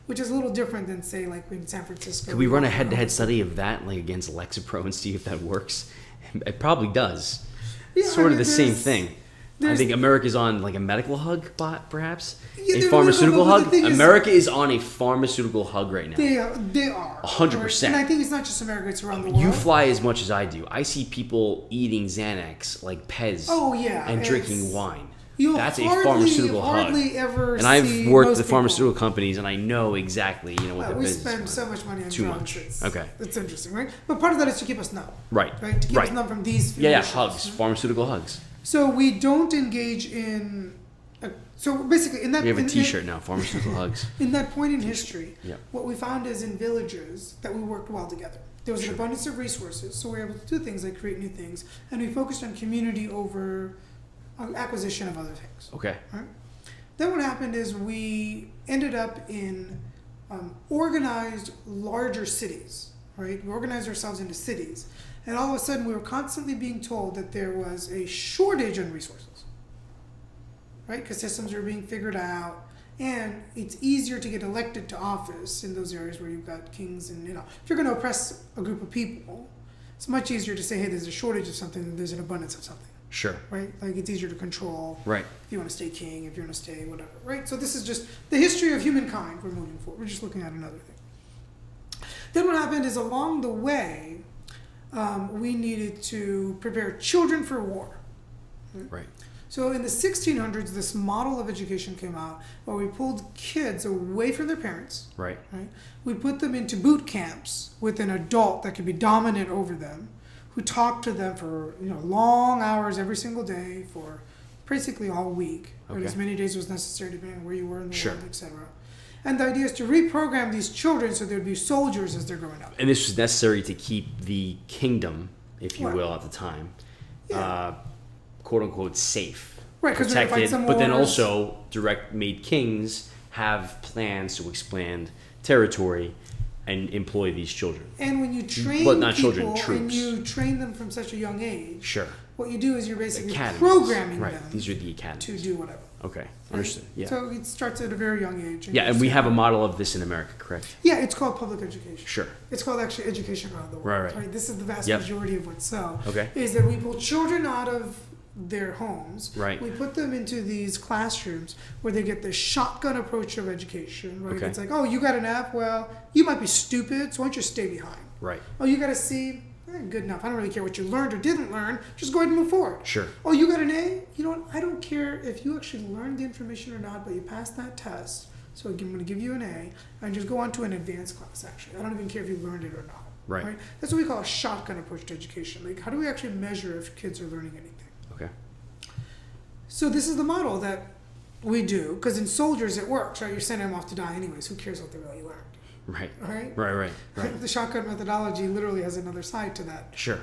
Which is a little different than, say, like in San Francisco. Could we run a head-to-head study of that, like against Lexapro, and see if that works? It probably does. Yeah, sort of the same thing. I think America's on like a medical hug, perhaps? Yeah, a pharmaceutical hug? America is on a pharmaceutical hug right now. They are. 100%. And I think it's not just America, it's around the world. You fly as much as I do. I see people eating Xanax, like Pez, and drinking wine. That's a pharmaceutical hug. And I've worked with the pharmaceutical companies, and I know exactly, what the business is. We spend so much money on drugs. Okay. It's interesting, right? But part of that is to keep us numb. Right. To keep us numb from these hugs, pharmaceutical hugs. So we don't engage in... so basically, in that... We have a T-shirt now, pharmaceutical hugs. In that point in history, what we found is in villages that we worked well together. There was an abundance of resources, so we were able to do things like create new things, and we focused on community over acquisition of other things. Okay. Right? Then what happened is we ended up in organized larger cities, right? We organized ourselves into cities. And all of a sudden we were constantly being told that there was a shortage in resources, right? Because systems are being figured out. And it's easier to get elected to office in those areas where you've got kings and, if you're going to oppress a group of people, it's much easier to say, hey, there's a shortage of something than there's an abundance of something. Sure. Right? Like, it's easier to control. Right. If you want to stay king, if you want to stay whatever. Right? So this is just the history of humankind we're moving forward. We're just looking at another thing. Then what happened is along the way, we needed to prepare children for war. Right. So in the 1600s, this model of education came out where we pulled kids away from their parents. Right. We put them into boot camps with an adult that could be dominant over them, who talked to them for long hours every single day for basically all week, or as many days as necessary depending on where you were in the world, etc. And the idea is to reprogram these children so they'd be soldiers as they're growing up. And this was necessary to keep the kingdom, if you will, at the time, quote unquote safe, protected. But then also, direct-made kings have plans to expand territory and employ these children. And when you train troops. And you train them from such a young age, what you do is you're basically programming them. These are the academies. To do whatever. Okay, understood. Yeah. So it starts at a very young age. And we have a model of this in America, correct? Yeah, it's called public education. Sure. It's called actually education around the world. Right. This is the vast majority of what's so. Okay. Is that we pull children out of their homes. Right. We put them into these classrooms where they get the shotgun approach of education, right? Okay. It's like, oh, you got an F? Well, you might be stupid, so why don't you stay behind? Right. Oh, you got a C? Good enough. I don't really care what you learned or didn't learn. Just go ahead and move forward. Sure. Oh, you got an A? You know what? I don't care if you actually learned the information or not, but you passed that test. So I'm going to give you an A and just go on to an advanced class, actually. I don't even care if you learned it or not. Right. That's what we call a shotgun approach to education. Like, how do we actually measure if kids are learning anything? Okay. So this is the model that we do, because in soldiers it works, right? You're sending them off to die anyways. Who cares what they really learned? Right. Right? Right. The shotgun methodology literally has another side to that. Sure.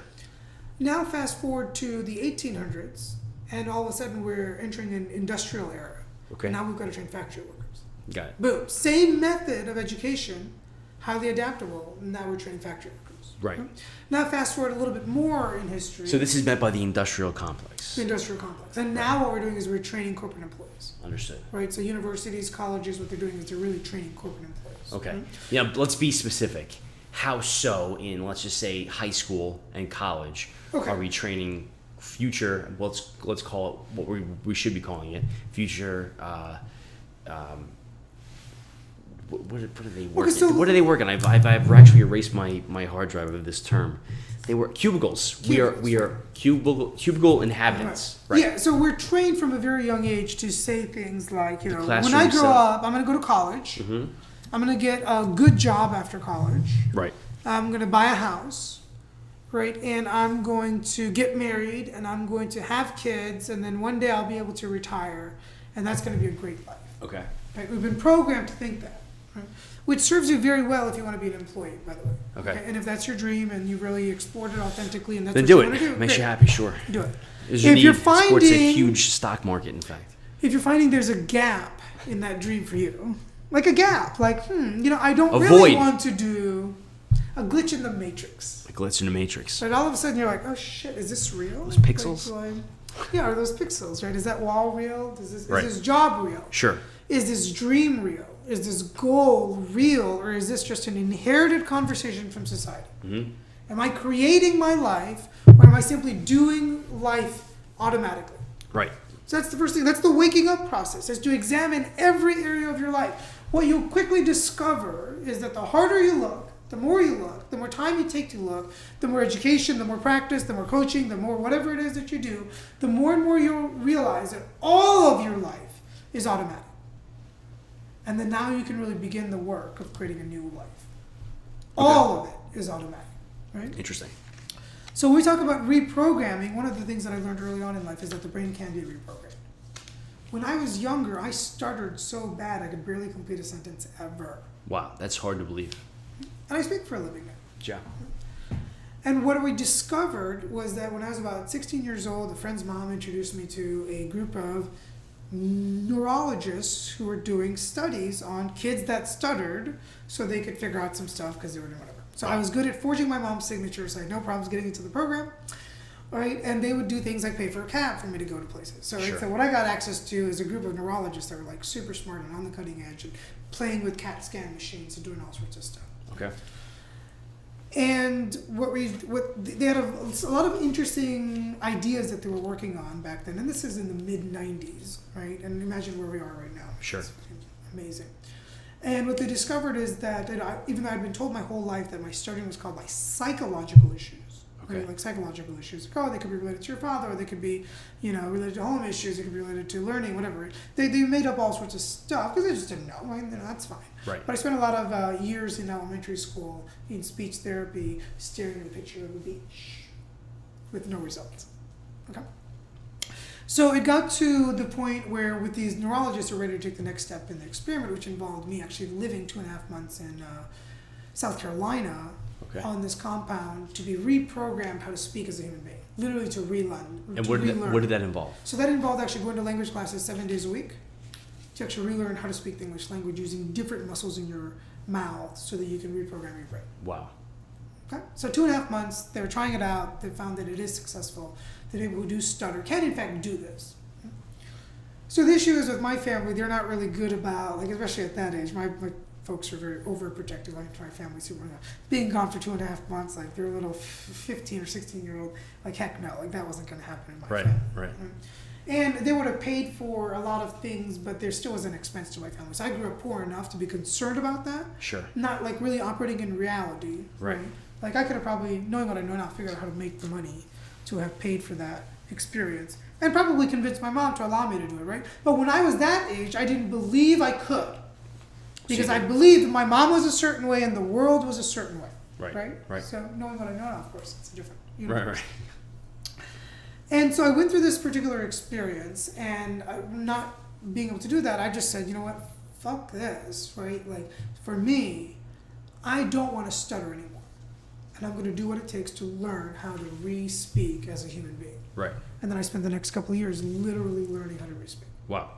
Now fast forward to the 1800s, and all of a sudden we're entering an industrial era. Okay. And now we've got to train factory workers. Got it. Boom. Same method of education, highly adaptable. Now we're training factory workers. Right. Now fast forward a little bit more in history. So this is meant by the industrial complex. The industrial complex. And now what we're doing is we're training corporate employees. Understood. Right? So universities, colleges, what they're doing is they're really training corporate employees. Okay. Right? Yeah, let's be specific. How so in, let's just say, high school and college Okay. are we training future, let's call it what we should be calling it, future, what are they working? so- What are they working? I've actually erased my hard drive of this term. They were cubicles. We are cubicle inhabitants. Right. Yeah, so we're trained from a very young age to say things like, when classroom I grow setup. up, I'm going to go to college. Mm-hmm. I'm going to get a good job after college. Right. I'm going to buy a house, right? And I'm going to get married, and I'm going to have kids, and then one day I'll be able to retire, and that's going to be a great life. Okay. Right? We've been programmed to think that, right? Which serves you very well if you want to be an employee, by the way. Okay. And if that's your dream and you really explored it authentically, and that's Then what do you it. want to do, Makes great. you happy. Sure. Do it. There's a If need. you're Sports a finding- huge stock market, in fact. If you're finding there's a gap in that dream for you, like a gap, like, I don't A really void. want to do a glitch in the matrix. A glitch in the matrix. But all of a sudden you're like, oh shit, is this real? Those pixels? Yeah, are those pixels, right? Is that wall real? Is Right. this job real? Sure. Is this dream real? Is this goal real? Or is this just an inherited conversation from society? Mm-hmm. Am I creating my life, or am I simply doing life automatically? Right. So that's the first thing. That's the waking up process, is to examine every area of your life. What you'll quickly discover is that the harder you look, the more you look, the more time you take to look, the more education, the more practice, the more coaching, the more whatever it is that you do, the more and more you'll realize that all of your life is automatic. And then now you can really begin the work of creating a new life. All of it is automatic, right? Interesting. So when we talk about reprogramming, one of the things that I learned early on in life is that the brain can be reprogrammed. When I was younger, I stuttered so bad I could barely complete a sentence ever. Wow, that's hard to believe. And I speak for a living now. Yeah. And what we discovered was that when I was about 16 years old, a friend's mom introduced me to a group of neurologists who were doing studies on kids that stuttered so they could figure out some stuff because they were doing whatever. So I was good at forging my mom's signature, so I had no problems getting into the program. Right? And they would do things like pay for a cab for me to go to places. So, Sure. so what I got access to is a group of neurologists that were like super smart and on the cutting edge and playing with CAT scan machines and doing all sorts of stuff. Okay. And they had a lot of interesting ideas that they were working on back then, and this is in the mid '90s, right? And imagine where we are right now. Sure. It's amazing. And what they discovered is that even though I'd been told my whole life that my starting was caused by psychological issues, Okay. right? Like psychological issues, like, they could be related to your father, or they could be, related to home issues, it could be related to learning, whatever. They made up all sorts of stuff because they just didn't know. That's fine. Right. But I spent a lot of years in elementary school in speech therapy, staring at a picture of a beach with no results. Okay. So it got to the point where with these neurologists who were ready to take the next step in the experiment, which involved me actually living 2.5 months in South Carolina on this compound to be reprogrammed how to speak as a human being, literally to relearn. And what did that involve? So that involved actually going to language classes 7 days a week to actually relearn how to speak the English language using different muscles in your mouth so that you can reprogram your brain. Wow. Okay? So 2.5 months, they were trying it out. They found that it is successful. The people who do stutter can, in fact, do this. So the issue is with my family, they're not really good about, especially at that age. My folks are very overprotective. Like my family's super, being gone for 2.5 months, like their little 15 or 16-year-old, like heck no, like that wasn't going to happen in my family. Right. And they would have paid for a lot of things, but there still was an expense to my family. So I grew up poor enough to be concerned about that. Sure. Not like really operating in reality. Right. Like I could have probably, knowing what I know now, figured out how to make the money to have paid for that experience. And probably convinced my mom to allow me to do it, right? But when I was that age, I didn't believe I could. Because I believed my mom was a certain way and the world was a certain way. Right. So knowing what I know now, of course, it's a different universe. Right. And so I went through this particular experience, and not being able to do that, I just said, you know what, fuck this, right? Like, for me, I don't want to stutter anymore. And I'm going to do what it takes to learn how to re-speak as a human being. Right. And then I spent the next couple of years literally learning how to re-speak. Wow.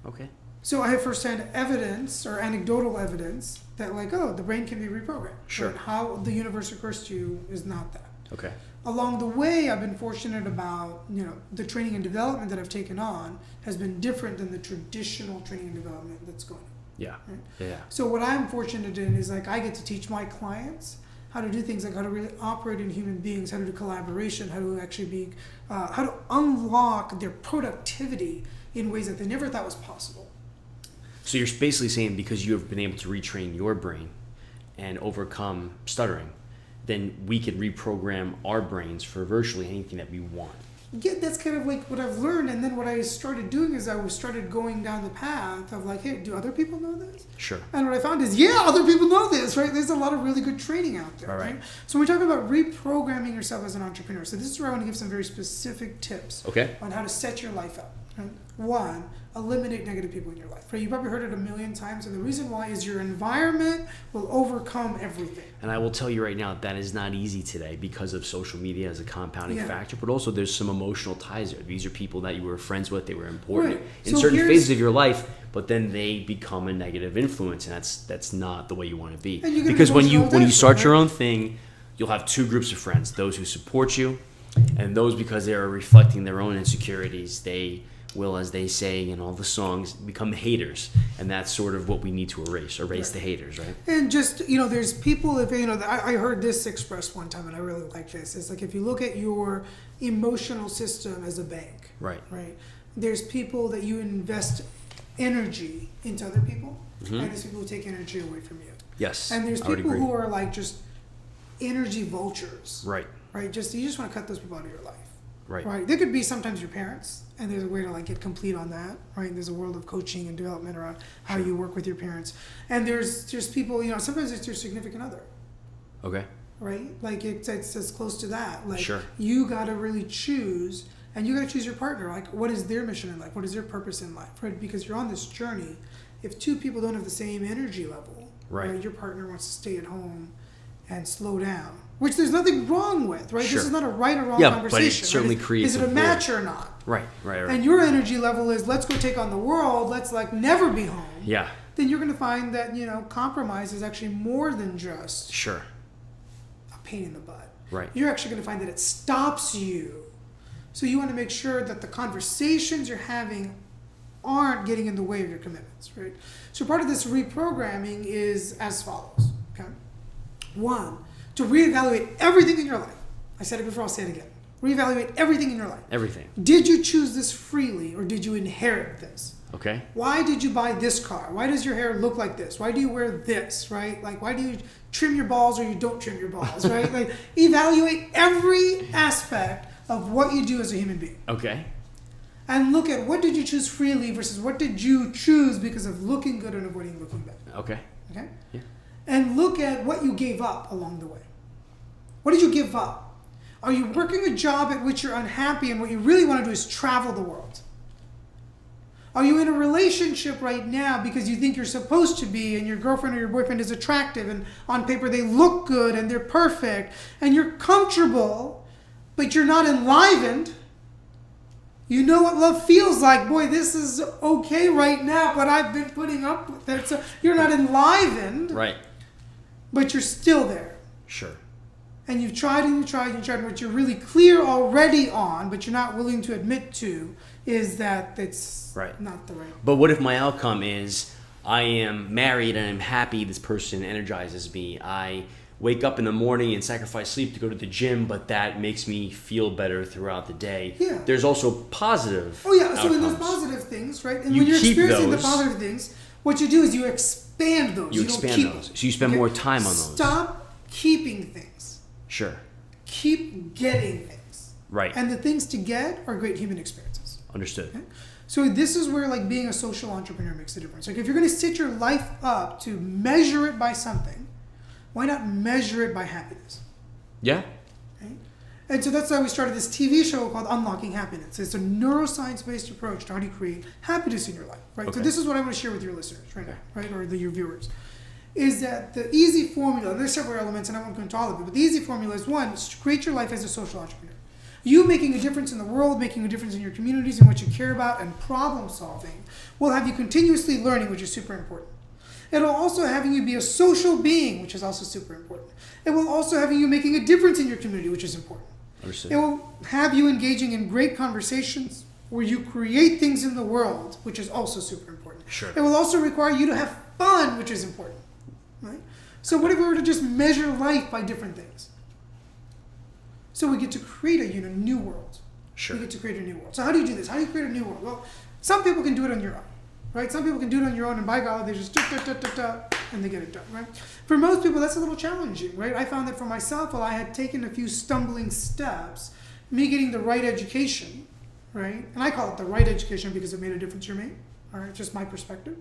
Okay. So I have firsthand evidence or anecdotal evidence that, like, oh, the brain can be reprogrammed. Sure. But how the universe occurs to you is not that. Okay. Along the way, I've been fortunate about, the training and development that I've taken on has been different than the traditional training and development that's going on. Yeah. Right? Yeah. So what I'm fortunate in is, like, I get to teach my clients how to do things like how to really operate in human beings, how to do collaboration, how to actually be, how to unlock their productivity in ways that they never thought was possible. So you're basically saying because you have been able to retrain your brain and overcome stuttering, then we can reprogram our brains for virtually anything that we want. Yeah, that's kind of like what I've learned. And then what I started doing is I started going down the path of like, hey, do other people know this? Sure. And what I found is, yeah, other people know this, right? There's a lot of really good training out there, right? So when we talk about reprogramming yourself as an entrepreneur, so this is where I want to give some very specific tips on how to set your life up. Right? One, eliminate negative people in your life. Right? You've probably heard it a million times, and the reason why is your environment will overcome everything. And I will tell you right now, that is not easy today because of social media as a compounding factor, but also there's some emotional ties there. These are people that you were friends with, they were important in certain phases of your life, but then they become a negative influence, and that's not the way you want to be. Because when you start your own thing, you'll have two groups of friends, those who support you, and those, because they are reflecting their own insecurities, they will, as they say in all the songs, become haters. And that's sort of what we need to erase the haters, right? And just, there's people, I heard this expressed one time, and I really like this. It's like, if you look at your emotional system as a bank, right? There's people that you invest energy into other people, and there's people who take energy away from you. Yes. And there's people who are like just energy vultures. Right. You just want to cut those people out of your life. Right. They could be sometimes your parents, and there's a way to like get complete on that. Right. There's a world of coaching and development around how you work with your parents. And there's just people, sometimes it's your significant other. Okay. Right. Like it's as close to that. Like you got to really choose, and you got to choose your partner. Like, what is their mission in life? What is their purpose in life? Right. Because you're on this journey. If two people don't have the same energy level, right, your partner wants to stay at home and slow down. Which there's nothing wrong with, right? This is not a right or wrong conversation. But it certainly creates is it a match or not? Right. And your energy level is, let's go take on the world, let's like never be home. Yeah. Then you're going to find that, compromise is actually more than just a pain in the butt. Right. You're actually going to find that it stops you. So you want to make sure that the conversations you're having aren't getting in the way of your commitments, right? So part of this reprogramming is as follows, okay? One, to reevaluate everything in your life. I said it before, I'll say it again. Reevaluate everything in your life. Everything. Did you choose this freely, or did you inherit this? Okay. Why did you buy this car? Why does your hair look like this? Why do you wear this, right? Like, why do you trim your balls or you don't trim your balls, right? Like, evaluate every aspect of what you do as a human being. Okay. And look at what did you choose freely versus what did you choose because of looking good and avoiding looking bad. Okay. Okay? Yeah. And look at what you gave up along the way. What did you give up? Are you working a job at which you're unhappy and what you really want to do is travel the world? Are you in a relationship right now because you think you're supposed to be and your girlfriend or your boyfriend is attractive and on paper they look good and they're perfect and you're comfortable but you're not enlivened? You know what love feels like. Boy, this is okay right now, but I've been putting up with it. So you're not enlivened. Right. But you're still there. Sure. And you've tried and you tried and you tried, and what you're really clear already on, but you're not willing to admit to, is that it's not the right. But what if my outcome is I am married and I'm happy. This person energizes me. I wake up in the morning and sacrifice sleep to go to the gym, but that makes me feel better throughout the day. Yeah. There's also positive outcomes. So when there's positive things, right? And when you're experiencing the positive things, what you do is you expand those. You expand don't keep those. them. So you spend more time on those. Stop keeping things. Sure. Keep getting things. Right. And the things to get are great human experiences. Understood. Okay? So this is where like being a social entrepreneur makes a difference. Like if you're going to set your life up to measure it by something, why not measure it by happiness? Yeah. Right? And so that's why we started this TV show called Unlocking Happiness. It's a neuroscience-based approach to how to create happiness in your life. Right. Okay. So this is what I want to share with your listeners right now, right, or your viewers, is that the easy formula. And there's several elements, and I won't go into all of it. But the easy formula is one: is to create your life as a social entrepreneur. You making a difference in the world, making a difference in your communities and what you care about, and problem solving will have you continuously learning, which is super important. It'll also having you be a social being, which is also super important. It will also having you making a difference in your community, which is important. Understood. It will have you engaging in great conversations where you create things in the world, which is also super important. Sure. It will also require you to have fun, which is important. Right? So what if we were to just measure life by different things? So we get to create a new world. Sure. We get to create a new world. So how do you do this? How do you create a new world? Well, some people can do it on your own. Right? Some people can do it on your own, and by God, they just and they get it done, right? For most people, that's a little challenging, right? I found that for myself, while I had taken a few stumbling steps, me getting the right education, right? And I call it the right education because it made a difference for me, all right? Just my perspective.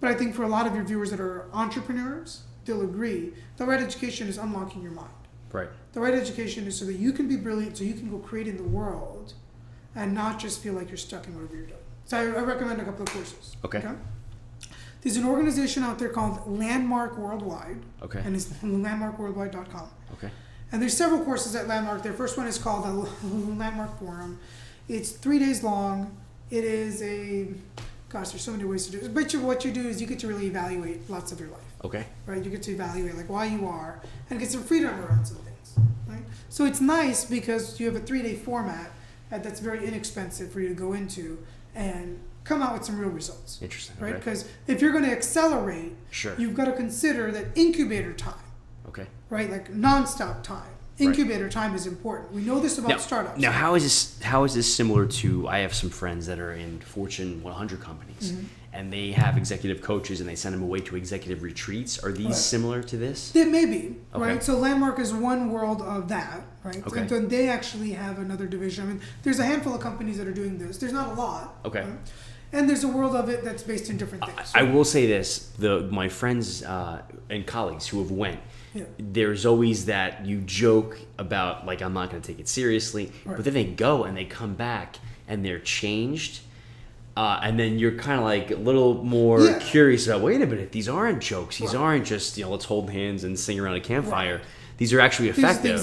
But I think for a lot of your viewers that are entrepreneurs, they'll agree, the right education is unlocking your mind. Right. The right education is so that you can be brilliant, so you can go create in the world and not just feel like you're stuck in whatever you're doing. So I recommend a couple of courses. Okay. There's an organization out there called Landmark Worldwide. Okay. And it's landmarkworldwide.com. Okay. And there's several courses at Landmark. Their first one is called the Landmark Forum. It's 3 days long. It is there's so many ways to do it. But what you do is you get to really evaluate lots of your life. Okay. Right? You get to evaluate like why you are and get some freedom around some things. Right? So it's nice because you have a 3-day format that's very inexpensive for you to go into and come out with some real results. Interesting. Right? Okay. Because if you're going to accelerate, sure, you've got to consider that incubator time. Okay. Right? Like nonstop time. Incubator time is important. We know this about startups. Now, how is this similar to? I have some friends that are in Fortune 100 companies, and they have executive coaches, and they send them away to executive retreats. Are these similar to this? They may be, right? So Landmark is one world of that, right? Okay. And then they actually have another division. I mean, there's a handful of companies that are doing this. There's not a lot. Okay. Right? And there's a world of it that's based in different things. I will say this: my friends and colleagues who have went. Yeah. There's always that you joke about, like, I'm not going to take it seriously, but then they go and they come back and they're changed, and then you're kind of like a little more curious about, wait a minute, these aren't jokes, these aren't just, let's hold hands and sing around a campfire. These are actually effective.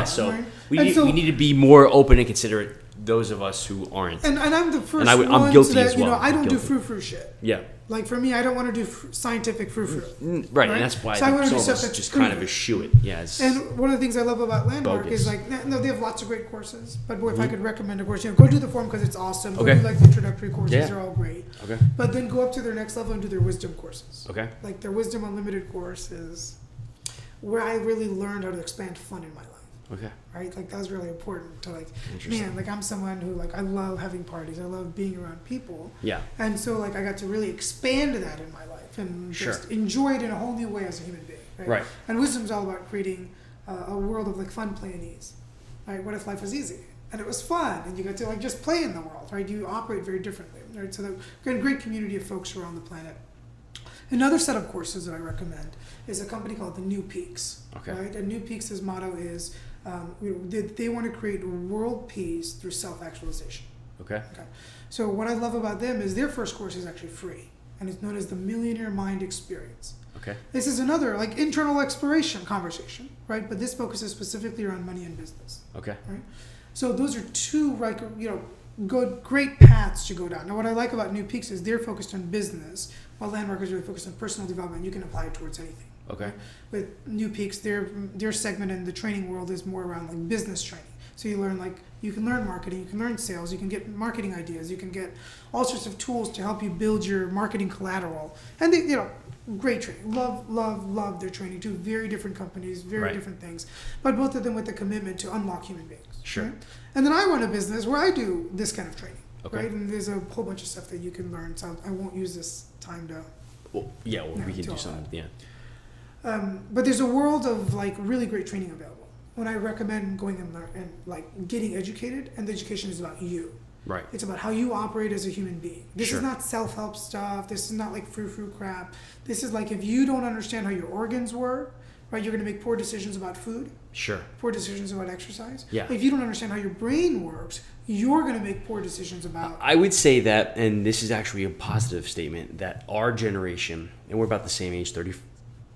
So we need to be more open and considerate, those of us who aren't. And I'm the first I'm guilty that, as well. I don't do frou-frou shit. Yeah. Like for me, I don't want to do scientific frou-frou. Right, and that's why so I want to do some of stuff us that's just kind of eschew it. Yes. And one of the things I love about Landmark bogus. is like, no, they have lots of great courses. But boy, if I could recommend a course, go do the forum because it's awesome. Go do like the introductory courses; they're all great. Okay. But then go up to their next level and do their wisdom courses. Okay. Like their Wisdom Unlimited course is where I really learned how to expand fun in my life. Okay. Right? Like that was really important to like I'm someone who I love having parties. I love being around people. Yeah. And so I got to really expand that in my life and just enjoy it in a whole new way as a human being. Right. And wisdom's all about creating a world of fun, play, and ease. Right? What if life was easy? And it was fun and you got to just play in the world, right? You operate very differently. Right? So we've got a great community of folks around the planet. Another set of courses that I recommend is a company called the New Peaks. Okay. Right? And New Peaks' motto is they want to create world peace through self-actualization. Okay. So what I love about them is their first course is actually free, and it's known as the Millionaire Mind Experience. Okay. This is another internal exploration conversation, right? But this focuses specifically around money and business. Okay. Right. So those are two great paths to go down. Now what I like about New Peaks is they're focused on business, while Landmark is really focused on personal development. You can apply it towards anything. Okay. With New Peaks, their segment in the training world is more around business training. So you learn you can learn marketing, you can learn sales, you can get marketing ideas, you can get all sorts of tools to help you build your marketing collateral. And they, great training. Love their training too. Very different companies, very different things. But both of them with the commitment to unlock human beings. Sure. Right? And then I run a business where I do this kind of training. Okay. Right? And there's a whole bunch of stuff that you can learn. So I won't use this time to. We can do something. Yeah. But there's a world of really great training available. When I recommend going and getting educated, and the education is about you. Right. It's about how you operate as a human being. This Sure. is not self-help stuff. This is not frou-frou crap. This is if you don't understand how your organs work, right, you're going to make poor decisions about food. Sure. Poor decisions about exercise. Yeah. If you don't understand how your brain works, you're going to make poor decisions about. I would say that, and this is actually a positive statement, that our generation, and we're about the same age, 30,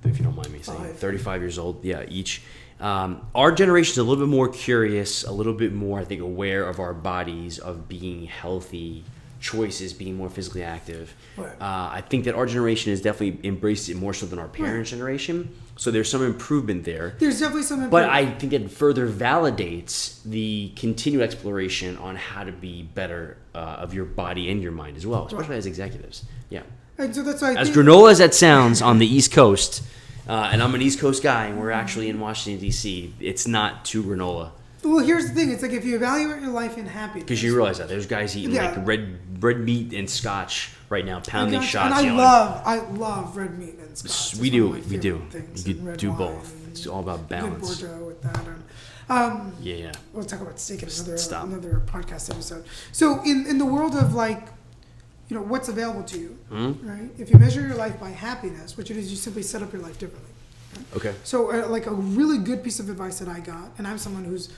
if you don't mind me saying, 35 years old, each. Our generation is a little bit more curious, a little bit more, I think, aware of our bodies, of being healthy choices, being more physically active. Right. I think that our generation has definitely embraced it more so than our parents' generation. So there's some improvement there. There's definitely some improvement. But I think it further validates the continued exploration on how to be better of your body and your mind as well, especially as executives. Yeah. And so that's why As granola as that sounds on the East Coast, and I'm an East Coast guy, and we're actually in Washington, D.C., it's not too granola. Well, here's the thing. It's if you evaluate your life in happiness. Because you realize that. There's guys eating red meat and scotch right now, pounding shots. And I love red meat and scotch. We do. You could do both. It's all about balance. Good Bordeaux with that. Yeah. We'll talk about steak in Stop. another podcast episode. So in the world of what's available to you, right? If you measure your life by happiness, which it is, you simply set up your life differently. Okay. So a really good piece of advice that I got, and I'm someone who's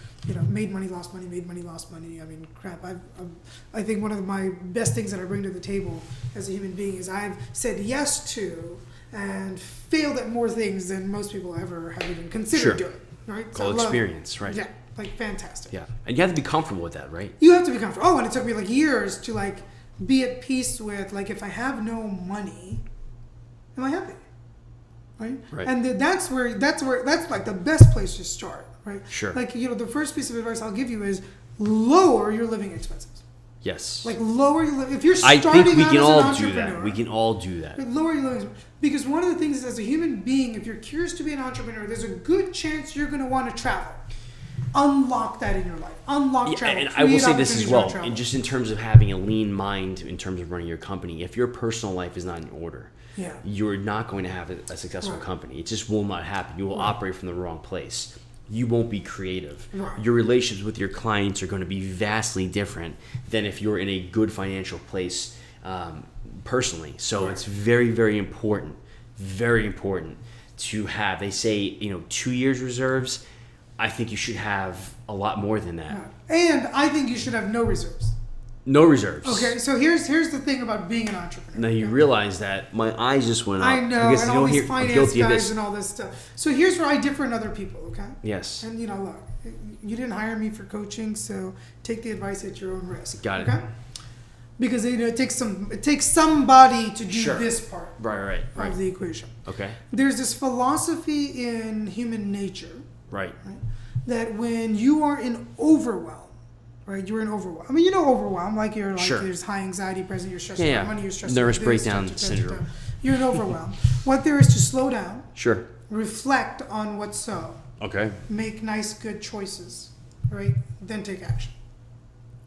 made money, lost money, made money, lost money. I mean, crap. I think one of my best things that I bring to the table as a human being is I've said yes to and failed at more things than most people ever have even considered doing. Right? Called experience, right? Yeah, fantastic. Yeah, and you have to be comfortable with that, right? You have to be comfortable. Oh, and it took me years to be at peace with if I have no money, am I happy? Right. And that's the best place to start, right? Sure. The first piece of advice I'll give you is lower your living expenses. Yes. Lower your living. If you're starting I think we out can as all an do entrepreneur, that. We can all do that. Lower your living expenses. Because one of the things is, as a human being, if you're curious to be an entrepreneur, there's a good chance you're going to want to travel. Unlock that in your life. Unlock travel. And I will say this as well, and just in terms of having a lean mind, in terms of running your company, if your personal life is not in order, you're not going to have a successful company. It just will not happen. You will operate from the wrong place. You won't be creative. Right. Your relationships with your clients are going to be vastly different than if you're in a good financial place personally. So it's very, very important to have, they say, 2 years reserves. I think you should have a lot more than that. And I think you should have no reserves. No reserves. Okay, so here's the thing about being an entrepreneur. Now you realize that my eyes just went up. I know, because and all these finance guys and all this stuff. So here's where I differ in other people, okay? Yes. And look, you didn't hire me for coaching, so take the advice at your own risk. Got it. Okay? Because it takes somebody to do this part Right. of the equation. Okay. There's this philosophy in human nature. Right. That when you are in overwhelm, right? You're in overwhelm. I mean, overwhelm, there's high anxiety present, you're stressed about money, you're stressed nervous about breakdown syndrome. You're in overwhelm. What there is to slow down. Sure. Reflect on what's so. Okay. Make nice, good choices, right? Then take action.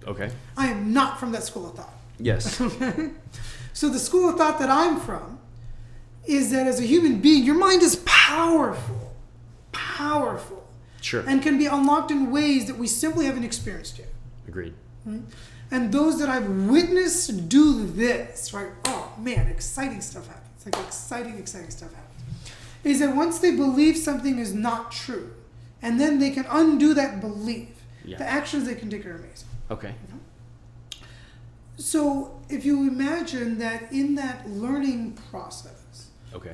Okay. I am not from that school of thought. Yes. So the school of thought that I'm from is that as a human being, your mind is powerful. Sure. And can be unlocked in ways that we simply haven't experienced yet. Agreed. Right? And those that I've witnessed do this, right? Oh man, exciting stuff happens. Exciting stuff happens. Is that once they believe something is not true, and then they can undo that belief, the actions they can take are amazing. Okay. So if you imagine that in that learning process,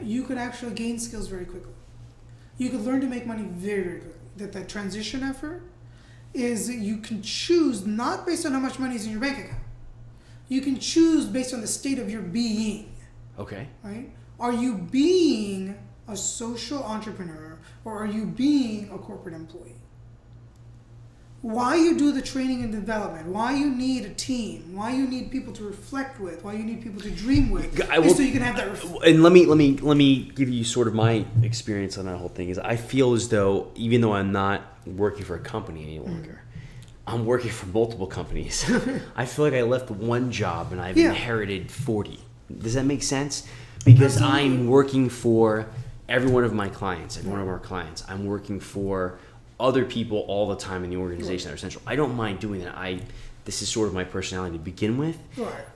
you could actually gain skills very quickly. You could learn to make money very, very quickly. That transition effort is that you can choose not based on how much money is in your bank account. You can choose based on the state of your being. Okay. Right? Are you being a social entrepreneur or are you being a corporate employee? why you do the training and development, why you need a team, why you need people to reflect with, why you need people to dream with, so you can have that. And let me give you sort of my experience on that whole thing. Is I feel as though even though I'm not working for a company any longer, I'm working for multiple companies. I feel like I left one job and I've inherited 40. Does that make sense? Because Absolutely. I'm working for every one of my clients, every one of our clients. I'm working for other people all the time in the organization that are essential. I don't mind doing that. This is sort of my personality to begin with,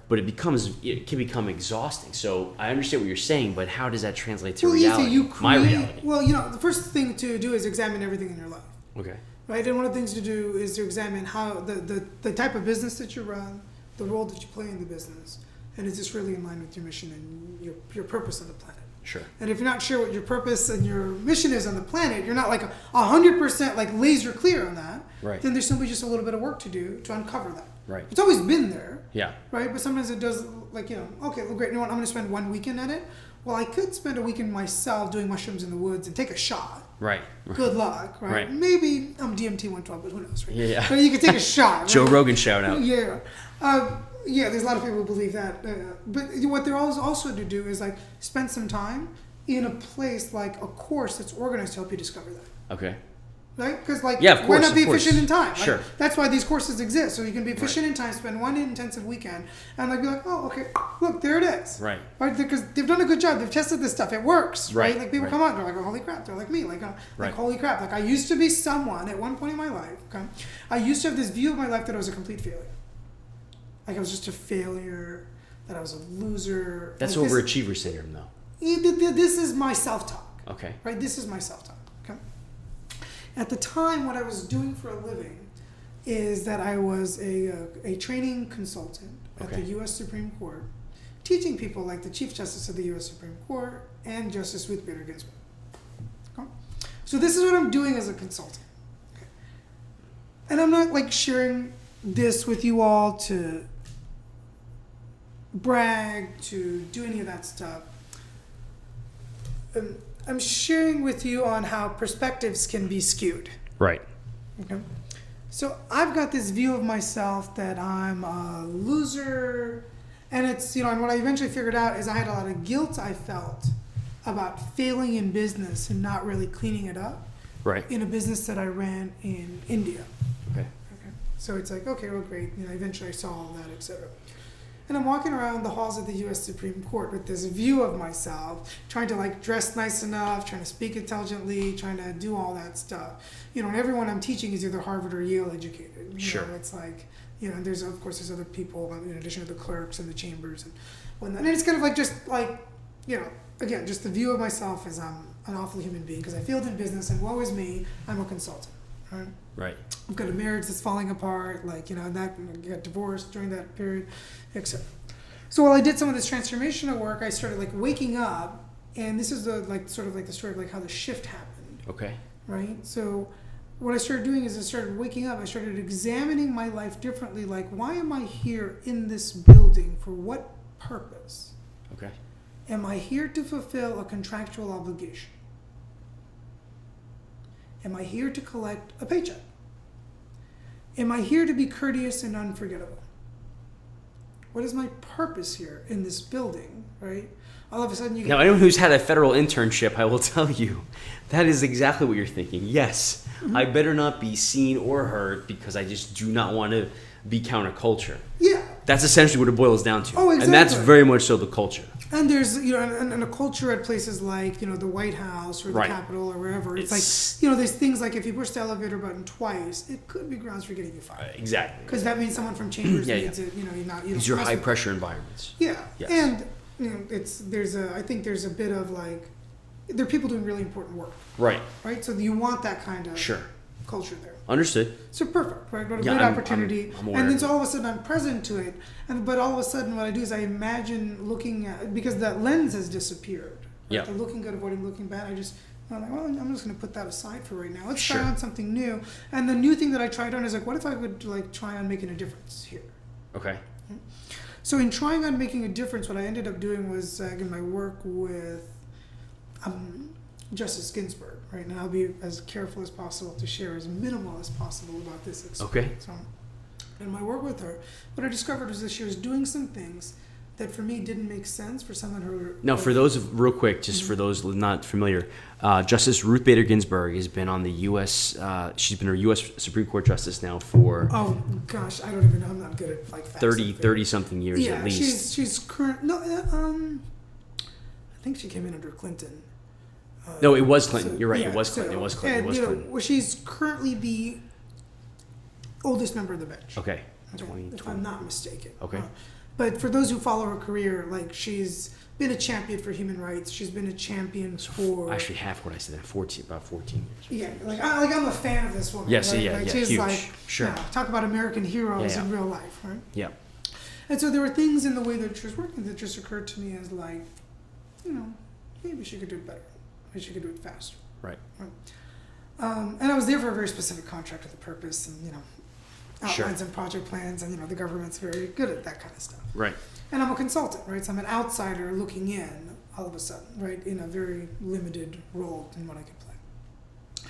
but it can become exhausting. So I understand what you're saying, but how does that translate to reality? My reality. Well, the first thing to do is examine everything in your life. Okay. Right, and one of the things to do is to examine how the type of business that you run, the role that you play in the business, and is this really in line with your mission and your purpose on the planet? Sure. And if you're not sure what your purpose and your mission is on the planet, you're not like 100% like laser clear on that. Right. Then there's simply just a little bit of work to do to uncover that. Right. It's always been there. Yeah. Right, but sometimes it does okay, well, great. You know what? I'm going to spend one weekend at it. Well, I could spend a weekend myself doing mushrooms in the woods and take a shot. Right. Good luck, right? Maybe I'm DMT 112, but who knows, right? Yeah. But you can take a shot. Right? Joe Rogan shout out. Yeah. There's a lot of people who believe that. But what they're also to do is like spend some time in a place like a course that's organized to help you discover that. Okay. Right? Because why course, not be efficient in time? Sure. That's why these courses exist. So you can be efficient in time, spend one intensive weekend, and be like, oh, okay, look, there it is. Right. Because they've done a good job. They've tested this stuff. It works. Right. Like people come out, they're like, oh, holy crap. They're like me. Like holy crap. Like I used to be someone at one point in my life. Okay. I used to have this view of my life that I was a complete failure. Like I was just a failure. That I was a loser. That's like, overachiever syndrome, though. This is my self-talk. Okay. Right. This is my self-talk. Okay. At the time, what I was doing for a living is that I was a training consultant at the U.S. Supreme Court, teaching people like the Chief Justice of the U.S. Supreme Court and Justice Ruth Bader Ginsburg. Okay? So this is what I'm doing as a consultant. Okay? And I'm not like sharing this with you all to brag, to do any of that stuff. I'm sharing with you on how perspectives can be skewed. Right. Okay. So I've got this view of myself that I'm a loser, and it's, and what I eventually figured out is I had a lot of guilt I felt about failing in business and not really cleaning it up. Right. In a business that I ran in India. Okay. So it's like, okay, well, great. Eventually I saw all that, etc. And I'm walking around the halls of the U.S. Supreme Court with this view of myself, trying to like dress nice enough, trying to speak intelligently, trying to do all that stuff. And everyone I'm teaching is either Harvard or Yale educated. Sure. It's like, there's other people in addition to the clerks and the chambers and whatnot. And it's kind of like just like, again, just the view of myself as I'm an awful human being because I failed in business and woe is me, I'm a consultant. Right. Right. I've got a marriage that's falling apart, and I got divorced during that period, etc. So while I did some of this transformational work, I started like waking up, and this is the story of like how the shift happened. Okay. Right. So what I started doing is I started waking up. I started examining my life differently. Like, why am I here in this building? For what purpose? Okay. Am I here to fulfill a contractual obligation? Am I here to collect a paycheck? Am I here to be courteous and unforgettable? What is my purpose here in this building, right? All of a sudden you get... Now, anyone who's had a federal internship, I will tell you, that is exactly what you're thinking. Yes, I better not be seen or heard because I just do not want to be counterculture. Yeah. That's essentially what it boils down to. Oh, exactly. And that's very much so the culture. And there's, and a culture at places like, the White House or the Capitol or wherever. It's like, there's things like if you push the elevator button twice, it could be grounds for getting you fired. Exactly. Because that means someone from chambers needs it. These are high pressure environments. Yeah. Yes. And, I think there's a bit of like, there are people doing really important work. Right. Right? So you want that kind of culture there. Understood. So perfect, right? What a great opportunity. I'm and then so all of a sudden I'm present to it. But all of a sudden what I do is I imagine looking at, because that lens has disappeared. Right? Yeah. The looking good, avoiding looking bad. I'm like, well, I'm just going to put that aside for right now. Let's try on something new. And the new thing that I tried on is like, what if I could like try on making a difference here? Okay. So in trying on making a difference, what I ended up doing was, again, my work with Justice Ginsburg. right? And I'll be as careful as possible to share as minimal as possible about this experience. Okay. In my work with her, what I discovered was that she was doing some things that for me didn't make sense for someone who... Now, for those, real quick, just for those not familiar, Justice Ruth Bader Ginsburg has been on the U.S., she's been a U.S. Supreme Court Justice now for... Oh, gosh, I don't even know. I'm not good at, like, facts. 30-something years at least. Yeah, she's current... No, I think she came in under Clinton. No, it was Clinton. So, You're right. yeah, It was Clinton. so- It was Clinton. And, It was Clinton. well, she's currently the oldest member of the bench. Okay. If I'm not mistaken. Okay. But for those who follow her career, like, she's been a champion for human rights. She's been a champion for... Actually, half what I said, about 14 years. Yeah, I'm a fan of this woman. Yes, right? yeah, like, yeah, she's huge. like, Sure. yeah, talk about American heroes Yeah. in real life, right? Yeah. And so there were things in the way that she was working that just occurred to me as like, maybe she could do it better. Maybe she could do it faster. Right. And I was there for a very specific contract with a purpose and, Sure. outlines and project plans, and, the government's very good at that kind of stuff. Right. And I'm a consultant, right? So I'm an outsider looking in all of a sudden, right? In a very limited role in what I can play.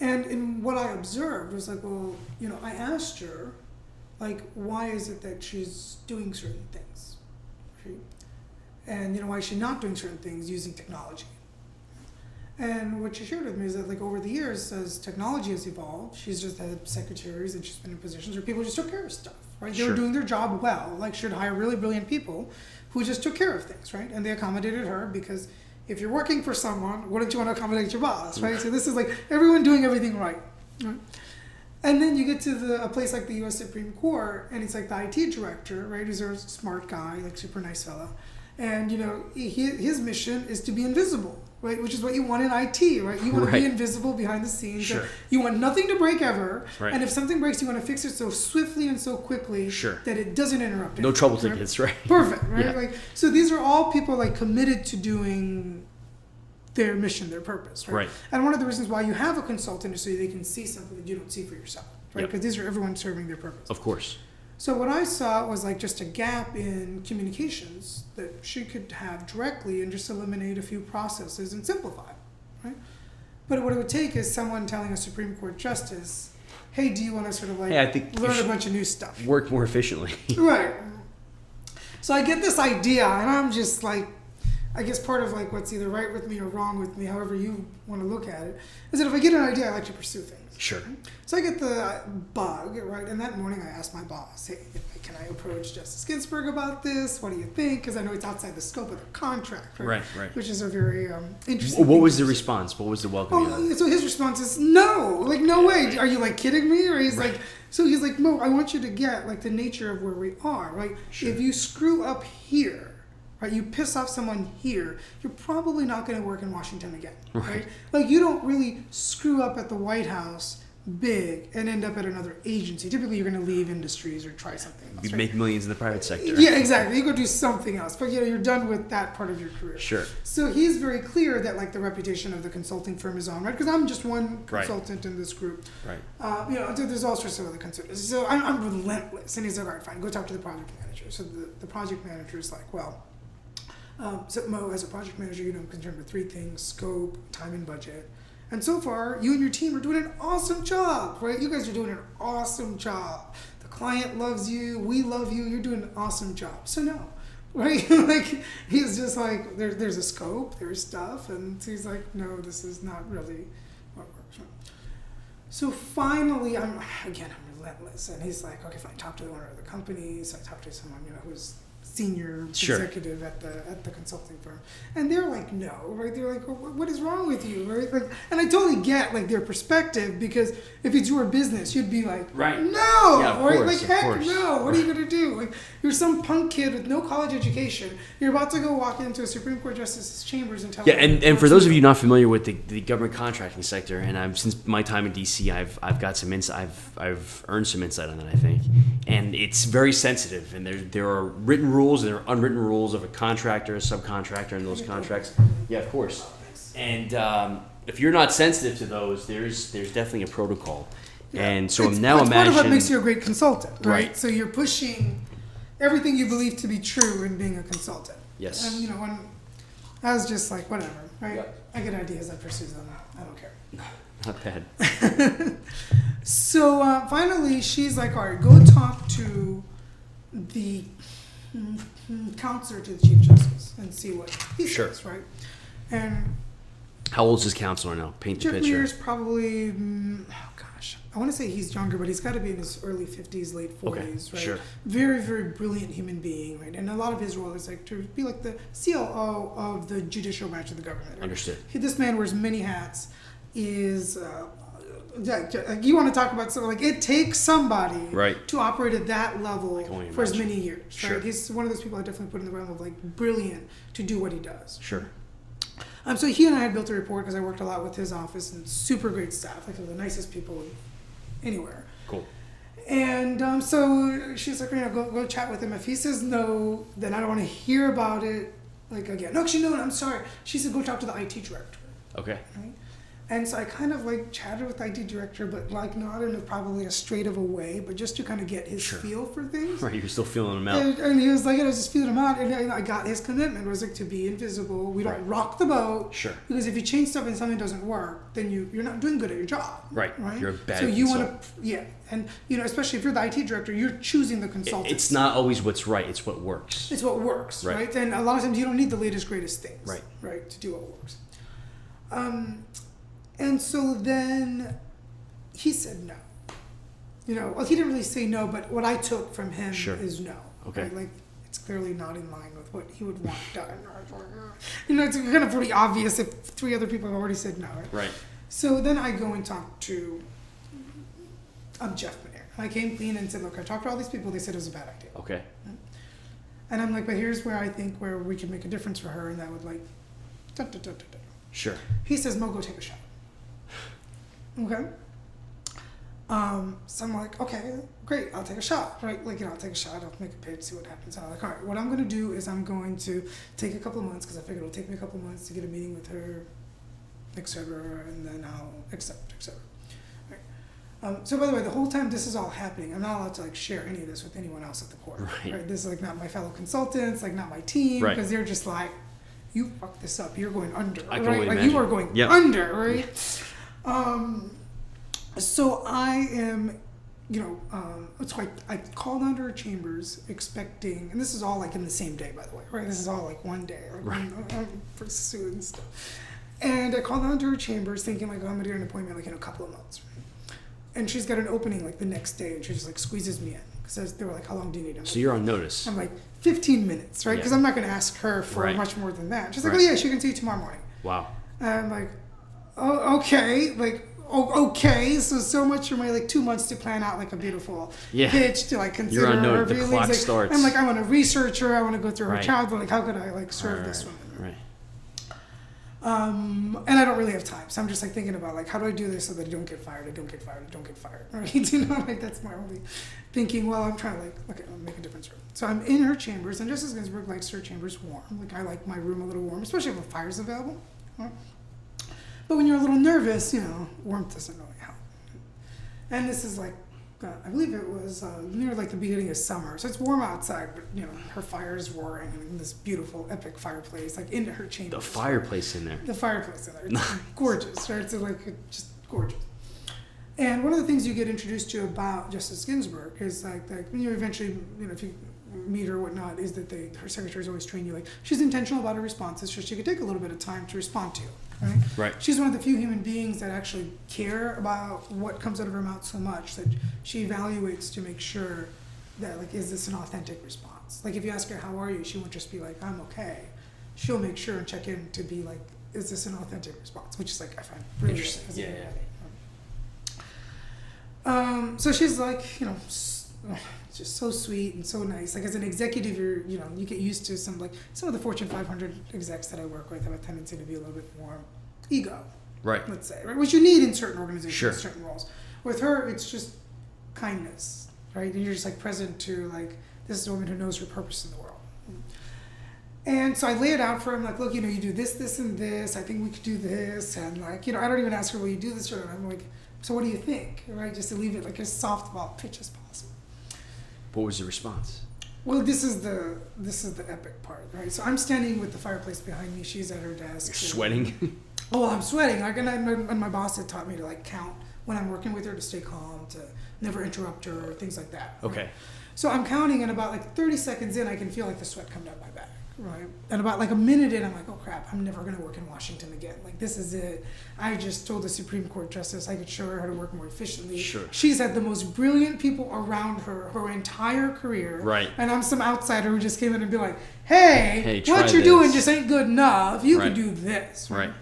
And in what I observed was like, well, I asked her, like, why is it that she's doing certain things? Right? And, why is she not doing certain things using technology? And what she shared with me is that, like, over the years, as technology has evolved, she's just had secretaries and she's been in positions where people just took care of stuff, right? They Sure. were doing their job well. Like, she'd hire really brilliant people who just took care of things, right? And they accommodated her because if you're working for someone, wouldn't you want to accommodate your boss, right? So this is like everyone doing everything right? And then you get to a place like the U.S. Supreme Court, and it's like the IT director, right? Who's a smart guy, like super nice fella. And, his mission is to be invisible, right? Which is what you want in IT, right? You want to be invisible behind the scenes. Sure. You want nothing to break ever. Right. And if something breaks, you want to fix it so swiftly and so quickly that it doesn't interrupt No anything, trouble right? tickets, right? Perfect, right? Yeah. Like, so these are all people like committed to doing their mission, their purpose, right? Right. And one of the reasons why you have a consultant is so they can see something that you don't see for yourself, right? Yep. Because these are everyone serving their purpose. Of course. So what I saw was like just a gap in communications that she could have directly and just eliminate a few processes and simplify, right? But what it would take is someone telling a Supreme Court justice, hey, do you want to sort of like Hey, I think you learn a should bunch of new stuff? Work more efficiently. Right. So I get this idea and I'm just like, I guess part of like what's either right with me or wrong with me, however you want to look at it, is that if I get an idea, I like to pursue things. Sure. So I get the bug, right? And that morning I asked my boss, hey, can I approach Justice Ginsburg about this? What do you think? Because I know it's outside the scope of the contract, right? Right. Which is a very interesting What thing was to the do. response? What was the welcome? So his response is no, like no way. Are you like kidding me? Or he's like, so he's like, Mo, I want you to get like the nature of where we are, right? Sure. If you screw up here, right, you piss off someone here, you're probably not going to work in Washington again, right? Like you don't really screw up at the White House big and end up at another agency. Typically, you're going to leave industries or try something else. You right? make millions in the private sector. Yeah, exactly. You go do something else, but you're done with that part of your career. Sure. So he's very clear that like the reputation of the consulting firm is on, right? Because I'm just one consultant in this group. Right. There's all sorts of other consultants. So I'm relentless, and he's like, all right, fine, go talk to the project manager. So the project manager is like, well, so Mo, as a project manager, I'm concerned with three things: scope, time, and budget. And so far, you and your team are doing an awesome job, right? You guys are doing an awesome job. The client loves you. We love you. You're doing an awesome job. So no, right? Like he's just like, there's a scope, there's stuff, and he's like, no, this is not really what works. So finally, I'm relentless, and he's like, okay, fine, talk to the owner of the company. So I talked to someone, who's senior executive at the consulting firm, and they're like, no, right? They're like, well, what is wrong with you, right? Like, and I totally get like their perspective, because if it's your business, you'd be like, right, no, yeah, right? Course, like, heck no, what are you gonna do? Like, you're some punk kid with no college education. You're about to go walk into a Supreme Court justice's chambers and tell them. And for those of you not familiar with the government contracting sector, and since my time in DC, I've got some insight. I've earned some insight on that, I think, and it's very sensitive. And there are written rules and there are unwritten rules of a contractor, a subcontractor, and those contracts. Yeah, of course. And if you're not sensitive to those, there's definitely a protocol. Yeah. And so I'm now imagining. Part of what makes you a great consultant, right? So you're pushing everything you believe to be true in being a consultant. Yes. And I was just like, whatever, right? Yep. I get ideas, I pursue them. I don't care. Not bad. So finally, she's like, all right, go talk to the counselor to the Chief Justice and see what he says, right? And How old is this counselor now? Paint the Jeff picture. Lear's probably, I want to say he's younger, but he's got to be in his early 50s, late 40s, Okay, right? sure. Very, very brilliant human being, right? And a lot of his role is like to be like the COO of the judicial branch of the government. Right? Understood. This man wears many hats. Is you want to talk about something like it takes somebody Right. to operate at that level only for as imagine. many years. Sure. Right? He's one of those people I definitely put in the realm of like brilliant to do what he does. Sure. So he and I had built a rapport because I worked a lot with his office and super great staff, like they're the nicest people anywhere. Cool. And so she's like, go chat with him. If he says no, then I don't want to hear about it. Like again, no, actually, no, I'm sorry. She said, go talk to the IT director. Okay. Right? And so I kind of like chatted with the IT director, but like not in probably as straight of a way, but just to kind of get his Sure. feel for things. Right. You're still feeling them out. And he was like, I was just feeling him out, and I got his commitment was like to be invisible. We don't Right. rock the boat. Sure. Because if you change stuff and something doesn't work, then you're not doing good at your job. Right. You're a bad So you want consultant. to, and especially if you're the IT director, you're choosing the consultant. It's not always what's right. It's what works. It's what works, Right. right? And a lot of times you don't need the latest, greatest things, Right. to do what works. And so then he said no. Well, he didn't really say no, but what I took from him Sure. is no. Okay. Right? Like, it's clearly not in line with what he would want done. It's kind of pretty obvious if 3 other people have already said no. Right. So then I go and talk to Jeff Mayer. I came clean and said, look, I talked to all these people. They said it was a bad idea. Okay. And I'm like, but here's where I think where we can make a difference for her, and that would like, da, da, da, da, da. Sure. He says, Mo, go take a shot. Okay. So I'm like, okay, great, I'll take a shot, right? Like, I'll take a shot, I'll make a pitch, see what happens. And I'm like, all right, what I'm going to do is I'm going to take a couple of months, because I figured it'll take me a couple of months to get a meeting with her, etc., and then I'll accept, etc. Right. So by the way, the whole time this is all happening, I'm not allowed to like share any of this with anyone else at the court. Right. This is like not my fellow consultants, like not my team, Right. because they're just like, you fuck this up, you're going under, I can right? only Like imagine. you are going Yep. under, right? So I am, it's like I called under her chambers expecting, and this is all like in the same day, by the way, right? This is all like one day, like Right. I'm pursuing stuff. And I called under her chambers thinking like, oh, I'm gonna get an appointment like in a couple of months, right? And she's got an opening like the next day, and she just like squeezes me in because they were like, how long do you need? So you're on notice. I'm like 15 minutes, right? Because Yeah. I'm not gonna ask her for Right. much more than that. She's like, Right. oh yeah, she can see you tomorrow morning. Wow. And I'm like, oh, okay, like, oh, okay, so much for my like 2 months to plan out like a beautiful Yeah. pitch to like consider You're on her note. The feelings. clock Like, starts. I'm like, I want to research her. I want to go through her Right. childhood. Like, how could I like serve this woman? Right. And I don't really have time, so I'm just like thinking about like, how do I do this so that I don't get fired? I don't get fired. I don't get fired. Right? Like that's my only thinking. Well, I'm trying to like, okay, I'll make a difference. So I'm in her chambers, and Justice Ginsburg likes her chambers warm. Like I like my room a little warm, especially if a fire's available. Right? But when you're a little nervous, warmth doesn't really help. And this is like, I believe it was near like the beginning of summer. So it's warm outside, but her fire is roaring in this beautiful, epic fireplace, like into her chamber. The fireplace in there. The fireplace in there. It's gorgeous, right? So like, it's just gorgeous. And one of the things you get introduced to about Justice Ginsburg is like when you eventually, if you meet her or whatnot, is that her secretaries always train you like, she's intentional about her responses, so she could take a little bit of time to respond to you. Right? Right. She's one of the few human beings that actually care about what comes out of her mouth so much that she evaluates to make sure that like, is this an authentic response? Like if you ask her, how are you? She won't just be like, I'm okay. She'll make sure and check in to be like, is this an authentic response? Which is like, I find really Interesting. Yeah. So she's like, just so sweet and so nice. Like as an executive, you get used to some of the Fortune 500 execs that I work with have a tendency to be a little bit more ego, Right. let's say, right? Which you need in certain organizations, Sure. certain roles. With her, it's just kindness, right? And you're just like present to like, this is a woman who knows her purpose in the world. And so I lay it out for him, like, look, you do this, this, and this. I think we could do this. And like, I don't even ask her, will you do this or not? I'm like, so what do you think? Right? Just to leave it like as softball pitch as possible. What was the response? Well, this is the epic part, right? So I'm standing with the fireplace behind me. She's at her desk. You're sweating. Oh, I'm sweating. Like, and my boss had taught me to like count when I'm working with her to stay calm, to never interrupt her, or things like that. Right? Okay. So I'm counting, and about like 30 seconds in, I can feel like the sweat come down my back, right? And about like a minute in, I'm like, oh crap, I'm never gonna work in Washington again. Like, this is it. I just told the Supreme Court justice I could show her how to work more efficiently. Sure. She's had the most brilliant people around her entire career. Right. And I'm some outsider who just came in and be like, hey try what you're this. doing just ain't good enough. You Right. can do this. Right.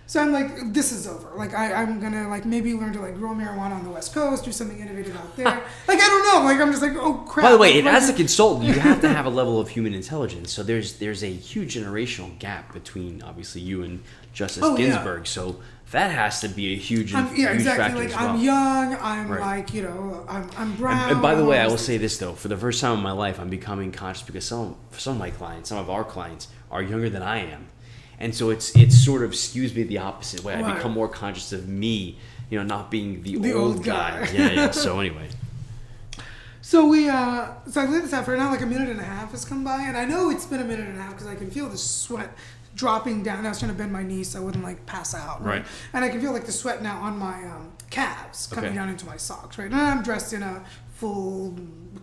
So I'm like, this is over. Like, I'm gonna like maybe learn to like grow marijuana on the West Coast, do something innovative out there. Like, I don't know. Like, I'm just like, oh crap. By the way, like, as a consultant, you have to have a level of human intelligence. So there's a huge generational gap between obviously you and Justice Ginsburg. Yeah. So that has to be a huge factor exactly. as Like, well. I'm young. I'm Right. like, I'm brown. And by the way, I will say this though: for the first time in my life, I'm becoming conscious because some of my clients, some of our clients, are younger than I am. And so it sort of skews me the opposite way. I Right. become more conscious of me, not being the old old guy. guy. Yeah. So anyway. So I laid this out for now, like a minute and a half has come by, and I know it's been a minute and a half because I can feel the sweat dropping down. I was trying to bend my knees so I wouldn't like pass out. Right. And I can feel like the sweat now on my calves coming down into my socks, right? And I'm dressed in a full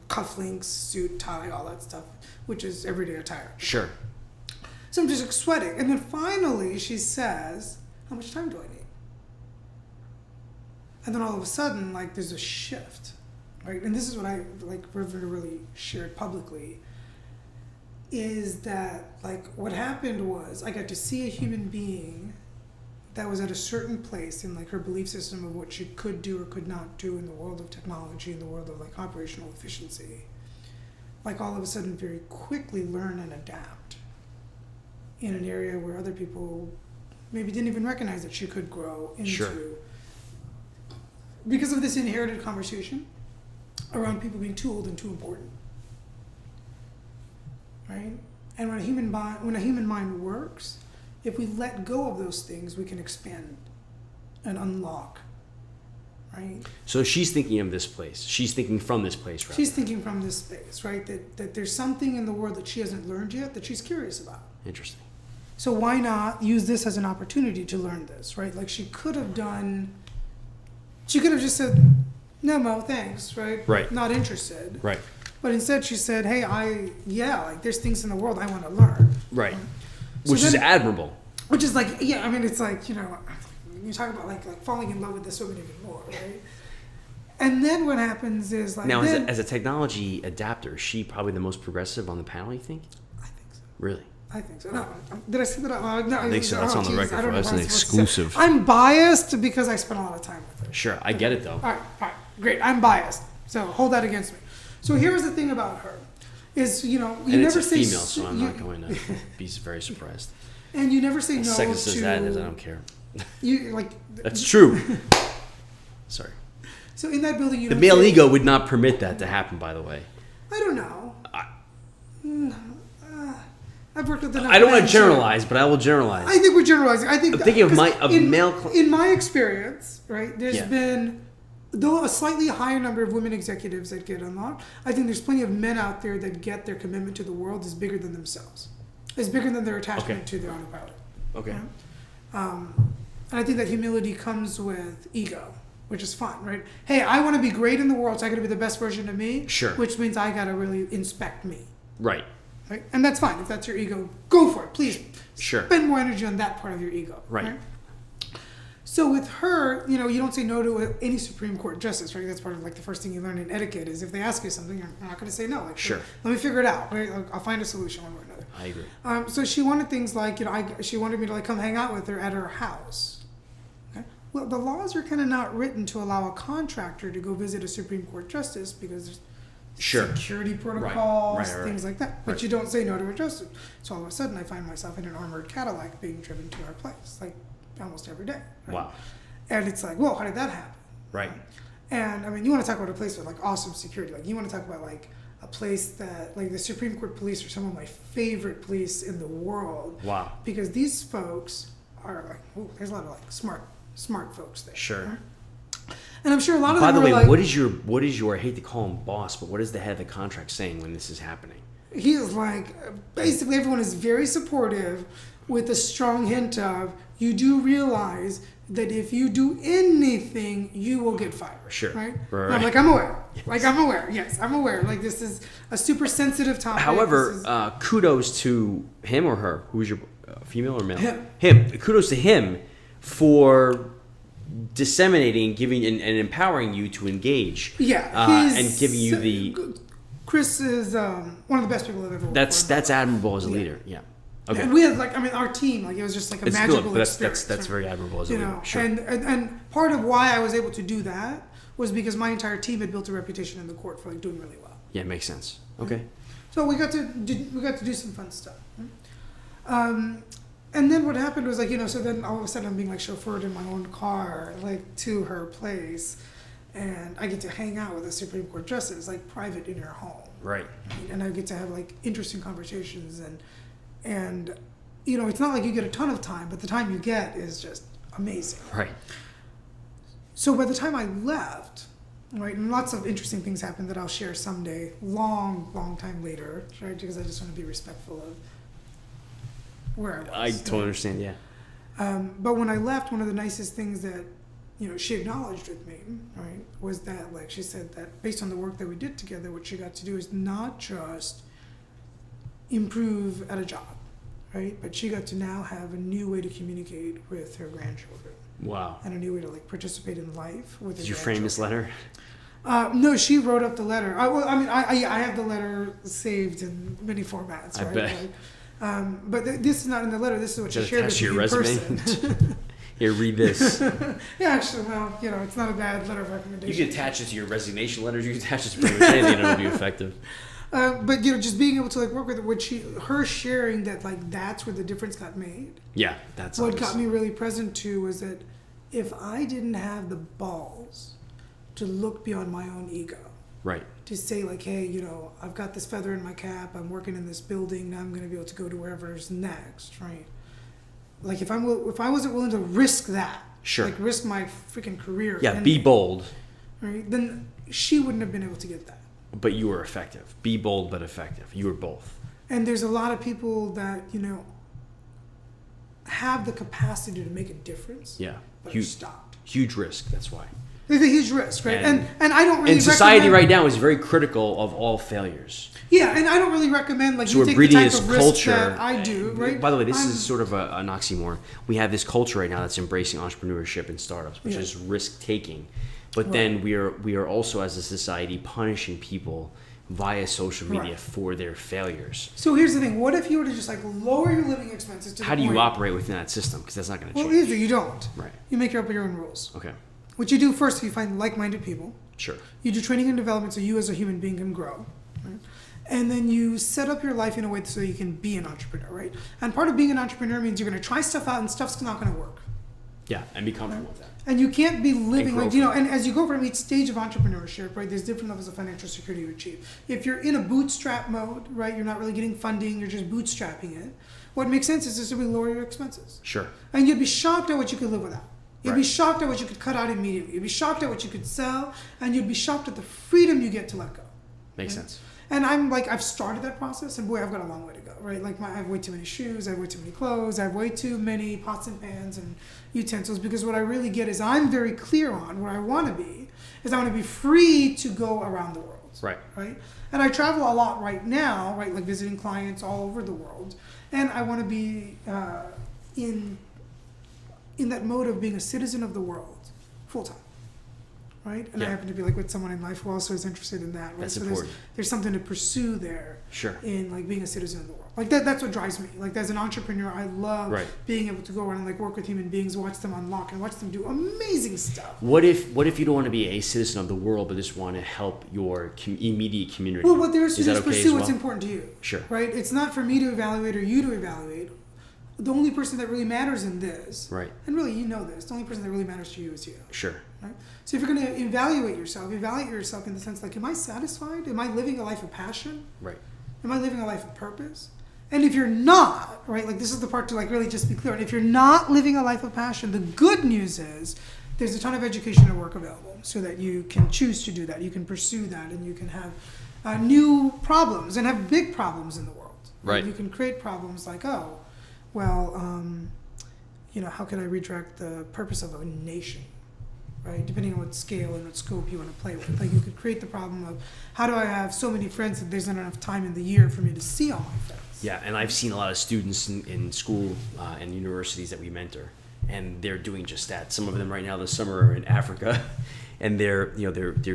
cufflinks, suit, tie, all that stuff, which is everyday attire. Sure. So I'm just like sweating. And then finally she says, how much time do I need? And then all of a sudden, like, there's a shift, right? And this is what I like really shared publicly, is that like what happened was I got to see a human being that was at a certain place in like her belief system of what she could do or could not do in the world of technology, in the world of like operational efficiency, like all of a sudden very quickly learn and adapt in an area where other people maybe didn't even recognize that she could grow into. Sure. Because of this inherited conversation around people being too old and too important, right? And when a human mind works, if we let go of those things, we can expand and unlock, right? So she's thinking of this place. She's thinking from this place, right? She's thinking from this space, right? That there's something in the world that she hasn't learned yet that she's curious about. Interesting. So why not use this as an opportunity to learn this, right? Like she could have just said, no, Mo, thanks, right? Right. Not interested. Right. But instead she said, hey, like there's things in the world I want to learn. Right. So Which is admirable. Which is like, yeah, I mean, it's like, you talk about like falling in love with this woman even more, right? And then what happens is like... Now, as a technology adapter, is she probably the most progressive on the panel, you think? I think so. Really? I think so. No, did I say that out loud? No, I think so. That's on the record for us. That's an exclusive. I'm biased because I spent a lot of time with her. Sure, I get it though. All right, great. I'm biased, so hold that against me. So here's the thing about her, is you And never it's a say female, so I'm not going to be very surprised. And you never say no Second to. says that, I don't care. You like. That's true. Sorry. So in that building, The male ego would not permit that to happen. By the way. I don't know. I've worked with enough. I don't want to generalize, but I will generalize. I think we're generalizing. I think I'm thinking of male. In my experience, right? There's Yeah. been, though a slightly higher number of women executives that get unlocked. I think there's plenty of men out there that get their commitment to the world is bigger than themselves. It's bigger than their attachment to their autopilot. Okay. And I think that humility comes with ego, which is fun, right? Hey, I want to be great in the world, so I got to be the best version of me. Sure. Which means I got to really inspect me. Right. Right? And that's fine. If that's your ego, go for it. Please Sure. spend more energy on that part of your ego. Right. So with her, you don't say no to any Supreme Court justice, right? That's part of like the first thing you learn in etiquette is if they ask you something, you're not going to say no. Like, Sure. Let me figure it out. Right? Like, I'll find a solution one way or another. I agree. So she wanted things like, she wanted me to like come hang out with her at her house. Okay? Well, the laws are kind of not written to allow a contractor to go visit a Supreme Court justice because there's security protocols, things like that. But you don't say no to a justice. So all of a sudden, I find myself in an armored Cadillac being driven to our place, like almost every day. Right? Wow. And it's like, whoa, how did that happen? Right. And I mean, you want to talk about a place with like awesome security. Like you want to talk about like a place that like the Supreme Court police are some of my favorite police in the world. Wow. Because these folks are like, ooh, there's a lot of like smart folks there. Sure. Right? And I'm sure a lot of By them the way, like, what is your I hate to call him boss, but what is the head of the contract saying when this is happening? he is like, basically everyone is very supportive with a strong hint of, you do realize that if you do anything, you will get fired. Sure. Right? Right. And I'm like, I'm aware. Yes. Like, I'm aware. Yes, I'm aware. Like, this is a super sensitive topic. However, kudos to him or her. Who's your female or male? Him. Kudos to him for disseminating, giving, and empowering you to engage. Yeah. And giving you the. Chris is one of the best people I've ever worked for. That's admirable as a leader. Yeah. Okay. And we had our team, it was just like a magical experience. That's very admirable as a leader. Sure. And part of why I was able to do that was because my entire team had built a reputation in the court for doing really well. Yeah, it makes sense. Okay. So we got to do some fun stuff. And then what happened was so then all of a sudden I'm being chauffeured in my own car to her place, and I get to hang out with the Supreme Court justice private in her home. Right. And I get to have interesting conversations and it's not like you get a ton of time, but the time you get is just amazing. Right. So by the time I left, right, and lots of interesting things happened that I'll share someday, long time later, right, because I just want to be respectful of where I was. I totally understand, yeah. But when I left, one of the nicest things that, she acknowledged with me, right, was that, she said that based on the work that we did together, what she got to do is not just improve at a job, right, but she got to now have a new way to communicate with her grandchildren. Wow. And a new way to participate in life with her grandchildren. Did you frame this letter? No, she wrote up the letter. I have the letter saved in many formats, right? I bet. But this is not in the letter. This is what she shared with me in person. Here, read this. Yeah, actually, well, it's not a bad letter of recommendation. You can attach it to your resignation letters. You can attach it to pretty much anything and it'll be effective. But just being able to work with her sharing that that's where the difference got made. Yeah, that's what obvious. got me really present to was that if I didn't have the balls to look beyond my own ego, right, to say hey, I've got this feather in my cap, I'm working in this building, now I'm going to be able to go to wherever's next, right? If I wasn't willing to risk that, sure, risk my freaking career, be bold, right? Then she wouldn't have been able to get that. But you were effective. Be bold but effective. You were both. And there's a lot of people that have the capacity to make a difference. Yeah, but are stopped. Huge risk. That's why. It's a huge risk, right? And I don't really. And society right now is very critical of all failures. Yeah, and I don't really recommend so you we're take breeding the type this of risk culture. that I do, right? By the way, this is sort of an oxymoron. We have this culture right now that's embracing entrepreneurship and startups, which is risk taking. But then we are also as a society punishing people via social media for their failures. So here's the thing: what if you were to just lower your living expenses to how do you operate within that system? Because that's not going to change. Well, either you don't. Right. You make up your own rules. Okay. What you do first is you find like-minded people. Sure. You do training and development so you as a human being can grow. Right? And then you set up your life in a way so you can be an entrepreneur, right? And part of being an entrepreneur means you're going to try stuff out and stuff's not going to work. Yeah, and be comfortable with that. And you can't be living and as you go from each stage of entrepreneurship, right, there's different levels of financial security you achieve. If you're in a bootstrap mode, right, you're not really getting funding, you're just bootstrapping it, what makes sense is just to lower your expenses. Sure. And you'd be shocked at what you could live without. You'd be shocked at what you could cut out immediately. You'd be shocked at what you could sell, and you'd be shocked at the freedom you get to let go. Makes sense. And I've started that process, and boy, I've got a long way to go, right? I have way too many shoes, I have way too many clothes, I have way too many pots and pans and utensils, because what I really get is I'm very clear on where I want to be, is I want to be free to go around the world. Right. Right? And I travel a lot right now, right, visiting clients all over the world, and I want to be in that mode of being a citizen of the world, full time. Right? And I happen to be with someone in life who also is interested in that. Right? That's so important. There's something to pursue there. Sure. In being a citizen of the world. That's what drives me. As an entrepreneur, I love being able to go around and work with human beings, watch them unlock and watch them do amazing stuff. What if you don't want to be a citizen of the world, but just want to help your immediate community? Well, what there's to do is pursue what's important to you. Sure. Right? It's not for me to evaluate or you to evaluate. The only person that really matters in this, and really you know this, the only person that really matters to you is you. Sure. Right? So if you're going to evaluate yourself in the sense am I satisfied? Am I living a life of passion? Right. Am I living a life of purpose? And if you're not, right, this is the part to really just be clear. And if you're not living a life of passion, the good news is there's a ton of education and work available so that you can choose to do that. You can pursue that, and you can have new problems and have big problems in the world. Right. You can create problems like, how can I redirect the purpose of a nation? Right, depending on what scale and what scope you want to play with. Like, you could create the problem of, how do I have so many friends that there's not enough time in the year for me to see all my friends? Yeah, and I've seen a lot of students in school and universities that we mentor, and they're doing just that. Some of them right now this summer are in Africa, and they're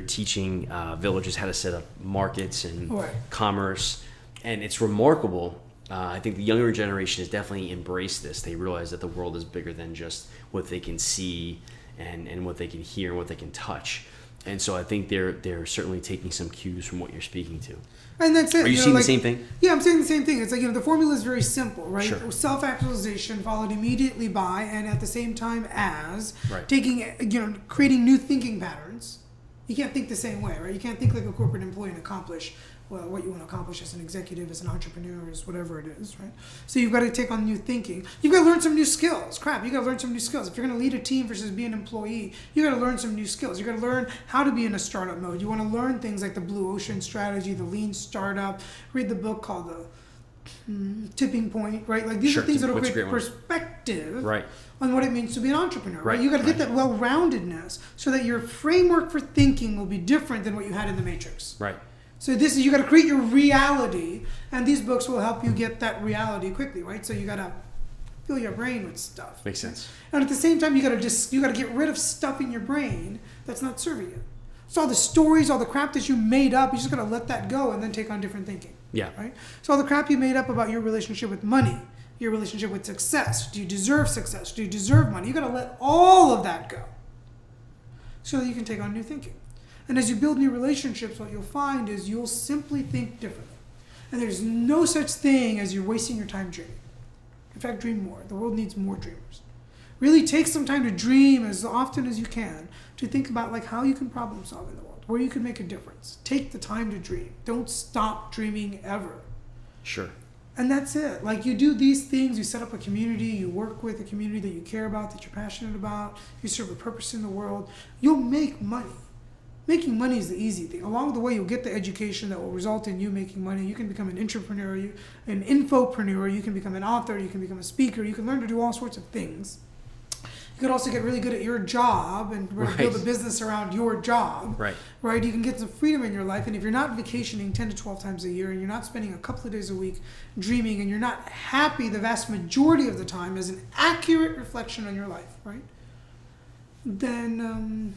teaching villagers how to set up markets and commerce, and it's remarkable. I think the younger generation has definitely embraced this. They realize that the world is bigger than just what they can see and what they can hear and what they can touch. And so I think they're certainly taking some cues from what you're speaking to. And that's it. Are you seeing the same thing? Yeah, I'm saying the same thing. It's like, the formula is very simple, right? Sure. Self-actualization followed immediately by, and at the same time as, right. Creating new thinking patterns. You can't think the same way, right? You can't think like a corporate employee and accomplish what you want to accomplish as an executive, as an entrepreneur, as whatever it is, right? So you've got to take on new thinking. You've got to learn some new skills. You got to learn some new skills. If you're going to lead a team versus be an employee, you got to learn some new skills. You got to learn how to be in a startup mode. You want to learn things like the blue ocean strategy, the lean startup. Read the book called The Tipping Point, right? Like, these are things that will create perspective on what it means to be an entrepreneur, right? You got to get that well-roundedness so that your framework for thinking will be different than what you had in the Matrix. Right. So you got to create your reality, and these books will help you get that reality quickly, right? So you got to fill your brain with stuff. Makes sense. And at the same time, you got to get rid of stuff in your brain that's not serving you. So all the stories, all the crap that you made up, you just got to let that go and then take on different thinking. Yeah. Right. So all the crap you made up about your relationship with money, your relationship with success. Do you deserve success? Do you deserve money? You got to let all of that go, so that you can take on new thinking. And as you build new relationships, what you'll find is you'll simply think differently. And there's no such thing as you're wasting your time dreaming. In fact, dream more. The world needs more dreamers. Really take some time to dream as often as you can, to think about like how you can problem solve in the world, where you can make a difference. Take the time to dream. Don't stop dreaming ever. Sure. And that's it. Like, you do these things, you set up a community, you work with a community that you care about, that you're passionate about, you serve a purpose in the world, you'll make money. Making money is the easy thing. Along the way, you'll get the education that will result in you making money. You can become an entrepreneur, an infopreneur, you can become an author, you can become a speaker, you can learn to do all sorts of things. You could also get really good at your job and build a business around your job. Right? You can get some freedom in your life. And if you're not vacationing 10 to 12 times a year, and you're not spending a couple of days a week dreaming, and you're not happy the vast majority of the time as an accurate reflection on your life, right? Then...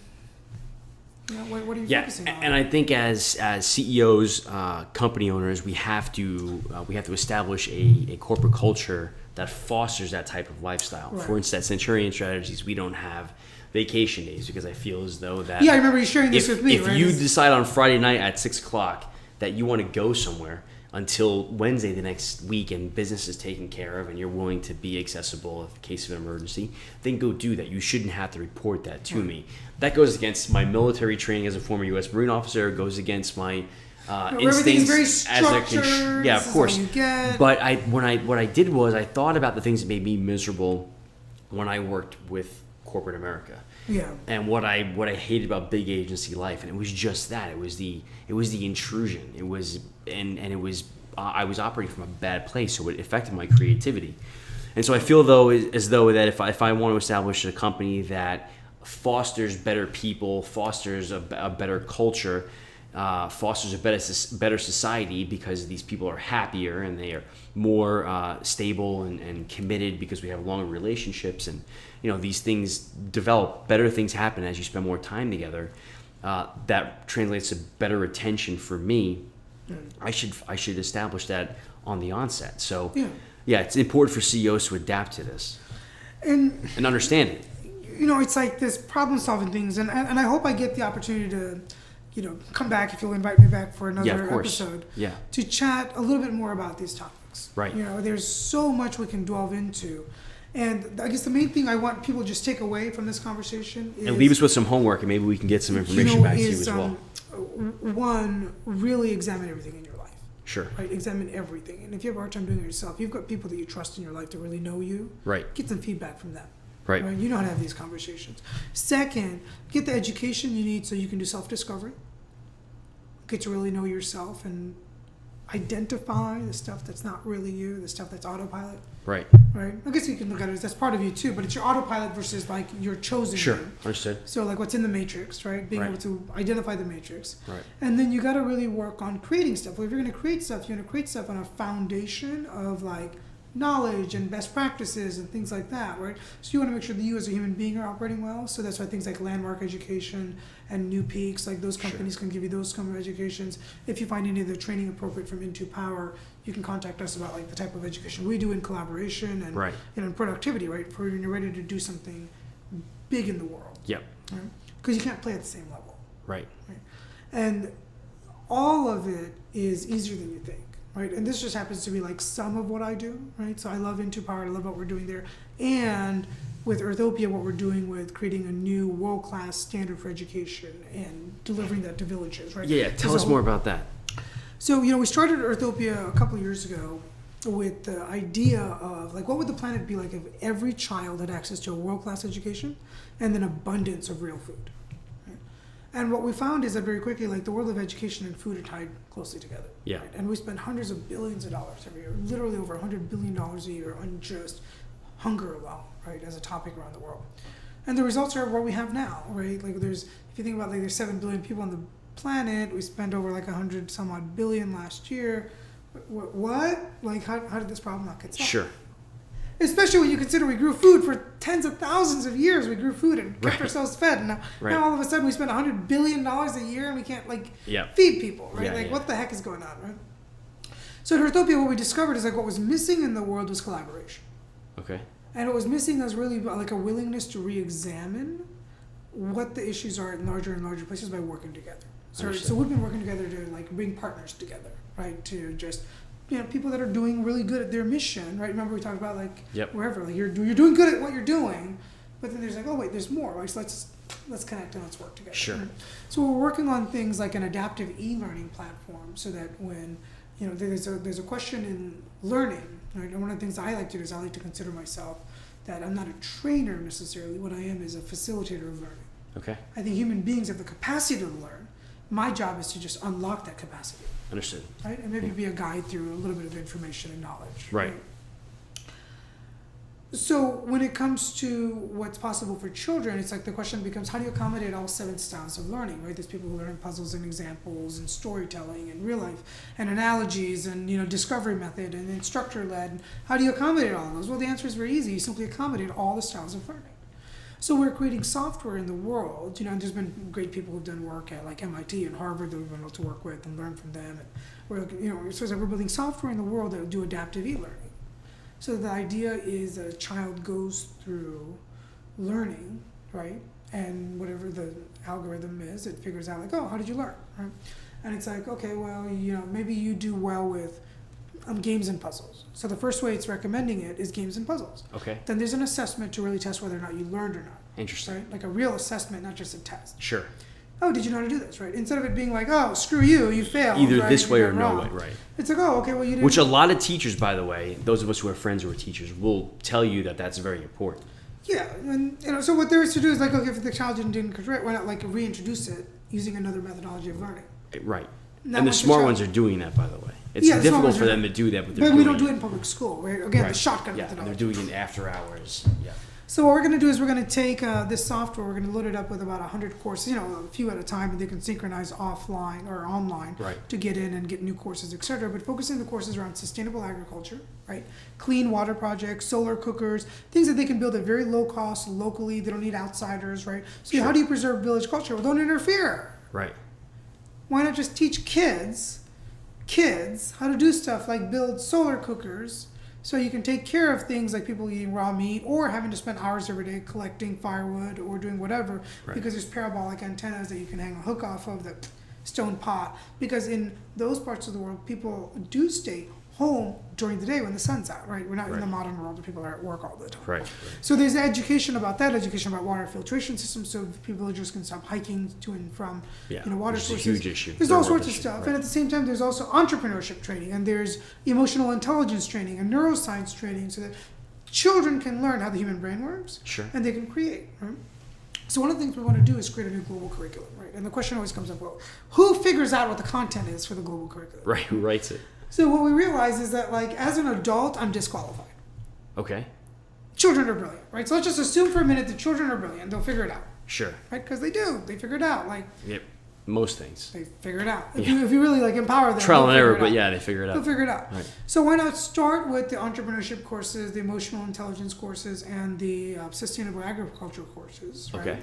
what are you focusing on? And I think as CEOs, company owners, we have to establish a corporate culture that fosters that type of lifestyle. Right. For instance, Centurion strategies, we don't have vacation days because I feel as though that I remember you sharing this with me. If you decide on Friday night at 6:00 that you want to go somewhere until Wednesday the next week and business is taken care of and you're willing to be accessible in case of an emergency, then go do that. You shouldn't have to report that to me. That goes against my military training as a former U.S. Marine officer. It goes against my instincts very structured. Yeah, of course. But what I did was I thought about the things that made me miserable when I worked with corporate America. Yeah. And what I hated about big agency life, and it was just that. It was the intrusion. It was I was operating from a bad place, so it affected my creativity. And so I feel as though that if I want to establish a company that fosters better people, fosters a better culture, fosters a better society because these people are happier and they are more stable and committed because we have longer relationships, and these things develop, better things happen as you spend more time together. That translates to better retention for me. I should establish that on the onset. So it's important for CEOs to adapt to this and understand it. It's like this problem solving things, and I hope I get the opportunity to come back, if you'll invite me back for another episode, to chat a little bit more about these topics. Right. There's so much we can delve into. And I guess the main thing I want people to just take away from this conversation is... And leave us with some homework, and maybe we can get some information back to you as well. One, really examine everything in your life. Sure. Right? Examine everything. And if you have a hard time doing it yourself, you've got people that you trust in your life that really know you. Right. Get some feedback from them. Right. You know how to have these conversations. Second, get the education you need so you can do self-discovery. Get to really know yourself and identify the stuff that's not really you, the stuff that's autopilot. Right. Right. I guess you can look at it as that's part of you too, but it's your autopilot versus like your chosen. Sure. You. Understood. So like what's in the matrix, right? Being Right. able to identify the matrix. Right. And then you got to really work on creating stuff. Well, if you're going to create stuff, you're going to create stuff on a foundation of like knowledge and best practices and things like that, right? So you want to make sure that you as a human being are operating well. So that's why things like Landmark Education and New Peaks, like those companies can give you those kind of educations. If you find any of the training appropriate from Into Power, you can contact us about like the type of education we do in collaboration and Right. productivity, right? For when you're ready to do something big in the world. Yep. Right? Because you can't play at the same level. Right. And all of it is easier than you think. Right, and this just happens to be like some of what I do, right? So I love Into Power, I love what we're doing there, and with Earthopia, what we're doing with creating a new world-class standard for education and delivering that to villages, right? Yeah, tell us more about that. So we started Earthopia a couple of years ago with the idea of like, what would the planet be like if every child had access to a world-class education and an abundance of real food? And what we found is that very quickly, like the world of education and food are tied closely together. Yeah. Right? And we spend hundreds of billions of dollars every year, literally over $100 billion a year on just hunger alone, right, as a topic around the world. And the results are what we have now, right? Like if you think about like there's 7 billion people on the planet, we spent over like 100 some odd billion last year. What? Like how did this problem not get solved? Sure. Especially when you consider we grew food for tens of thousands of years. We grew food and kept ourselves fed. And now all of a sudden we spend $100 billion a year and we can't feed people, right? What the heck is going on, right? So at Earthopia, what we discovered is like what was missing in the world was collaboration. Okay. And what was missing was really like a willingness to re-examine what the issues are in larger and larger places by working together. So we've been working together to like bring partners together, right? To just people that are doing really good at their mission, right? Remember we talked about like wherever, like you're doing good at what you're doing, but then there's like, oh wait, there's more, right? So let's connect and let's work together. Sure. Right? So we're working on things like an adaptive e-learning platform, so that when there's a question in learning, right? And one of the things I like to do is I like to consider myself that I'm not a trainer necessarily. What I am is a facilitator of learning. Okay. I think human beings have the capacity to learn. My job is to just unlock that capacity. Understood. Right? And maybe be a guide through a little bit of information and knowledge. Right. So when it comes to what's possible for children, it's like the question becomes, how do you accommodate all 7 styles of learning, right? There's people who learn puzzles and examples and storytelling and real life and analogies and, discovery method and instructor-led. How do you accommodate all of those? Well, the answer is very easy. You simply accommodate all the styles of learning. So we're creating software in the world, and there's been great people who've done work at like MIT and Harvard that we've been able to work with and learn from them. And we're, so it's like we're building software in the world that will do adaptive e-learning. So the idea is that a child goes through learning, right? And whatever the algorithm is, it figures out like, oh, how did you learn, right? And it's like, okay, well, maybe you do well with games and puzzles. So the first way it's recommending it is games and puzzles. Okay. Then there's an assessment to really test whether or not you learned or not. Interesting. Right? Like a real assessment, not just a test. Sure. Oh, did you know how to do this, right? Instead of it being like, oh, screw you, you failed. Either right? this way or wrong. no way, right. It's like, oh, okay, well, you didn't. Which a lot of teachers, by the way, those of us who are friends who are teachers, will tell you that that's very important. Yeah, and so what there is to do is like, okay, if the child didn't correct, why not like reintroduce it using another methodology of learning? Right. Now, and the smart ones are doing that, by the way. It's difficult for them to do that, but we don't do it in public school, right? Again, the shotgun methodology. Yeah, they're doing it after hours. Yeah. So what we're going to do is we're going to take this software, we're going to load it up with about 100 courses, a few at a time, and they can synchronize offline or online to get in and get new courses, etc. But focusing the courses around sustainable agriculture, right? Clean water projects, solar cookers, things that they can build at very low cost locally. They don't need outsiders, right? So how do you preserve village culture? Well, don't interfere. Right. Why not just teach kids how to do stuff like build solar cookers, so you can take care of things like people eating raw meat or having to spend hours every day collecting firewood or doing whatever, because there's parabolic antennas that you can hang a hook off of the stone pot. Because in those parts of the world, people do stay home during the day when the sun's out, right? We're not in the modern world where people are at work all the time. Right. So there's education about that, education about water filtration systems, so people just can stop hiking to and from water sources. It's a huge issue. There's all sorts of stuff. And at the same time, there's also entrepreneurship training, and there's emotional intelligence training and neuroscience training, so that children can learn how the human brain works. Sure. And they can create, right? So one of the things we want to do is create a new global curriculum, right? And the question always comes up, well, who figures out what the content is for the global curriculum? Right, who writes it? So what we realize is that, like, as an adult, I'm disqualified. Okay. Children are brilliant, right? So let's just assume for a minute that children are brilliant. They'll figure it out. Sure. Right? Because they do. They figure it out. Like, yep. Most things. they figure it out. If you really, like, empower them. Trial and error, but yeah, they figure it out. They'll figure it out. Right. So why not start with the entrepreneurship courses, the emotional intelligence courses, and the sustainable agriculture courses, right? Okay.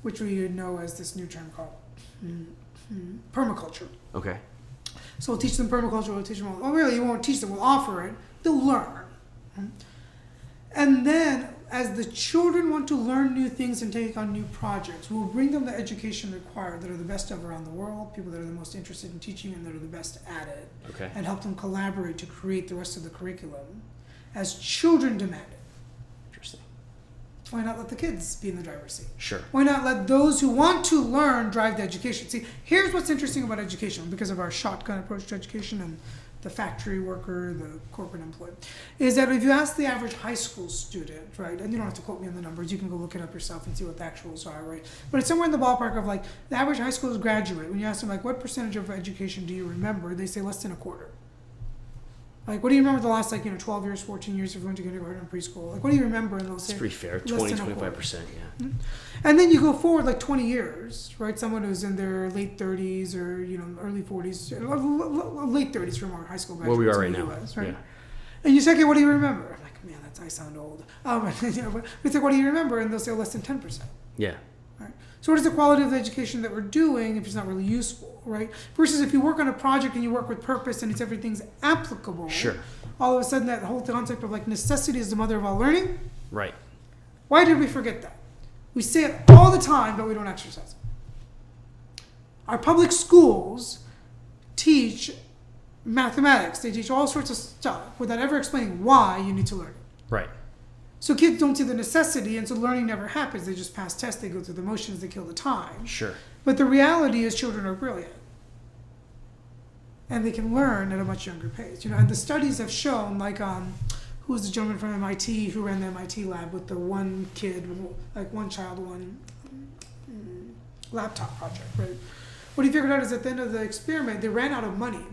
Which we know as this new term called permaculture. Okay. So we'll teach them permaculture, we'll teach them, well, really, you won't teach them, we'll offer it, they'll learn. And then, as the children want to learn new things and take on new projects, we'll bring them the education required that are the best of around the world, people that are the most interested in teaching and that are the best at it, Okay. and help them collaborate to create the rest of the curriculum as children demand it. Interesting. Why not let the kids be in the driver's seat? Sure. Why not let those who want to learn drive the education? See, here's what's interesting about education, because of our shotgun approach to education and the factory worker, the corporate employee, is that if you ask the average high school student, right, and you don't have to quote me on the numbers, you can go look it up yourself and see what the actuals are, right? But it's somewhere in the ballpark of, like, the average high school graduate, when you ask them, like, what percentage of education do you remember, they say less than a quarter. Like, what do you remember the last, 12 years, 14 years of going to kindergarten and preschool? Like, what do you remember? And they'll say, It's pretty fair. less 20, than a quarter. 25%, yeah. And then you go forward, 20 years, right? Someone who's in their late 30s or, early 40s, late 30s from our high school graduates. Where we are right in the now. US, right? Yeah. And you say, okay, what do you remember? I'm like, man, I sound old. But it's like, what do you remember? And they'll say less than 10%. Yeah. Right? So what is the quality of the education that we're doing if it's not really useful, right? Versus if you work on a project and you work with purpose and everything's applicable. Sure. All of a sudden, that whole concept of, necessity is the mother of all learning. Right. Why did we forget that? We say it all the time, but we don't exercise it. Our public schools teach mathematics. They teach all sorts of stuff without ever explaining why you need to learn it. Right. So kids don't see the necessity, and so learning never happens. They just pass tests, they go through the motions, they kill the time. Sure. But the reality is children are brilliant. And they can learn at a much younger pace. And the studies have shown, who was the gentleman from MIT who ran the MIT lab with the one kid, one child, one laptop project, right? What he figured out is at the end of the experiment, they ran out of money.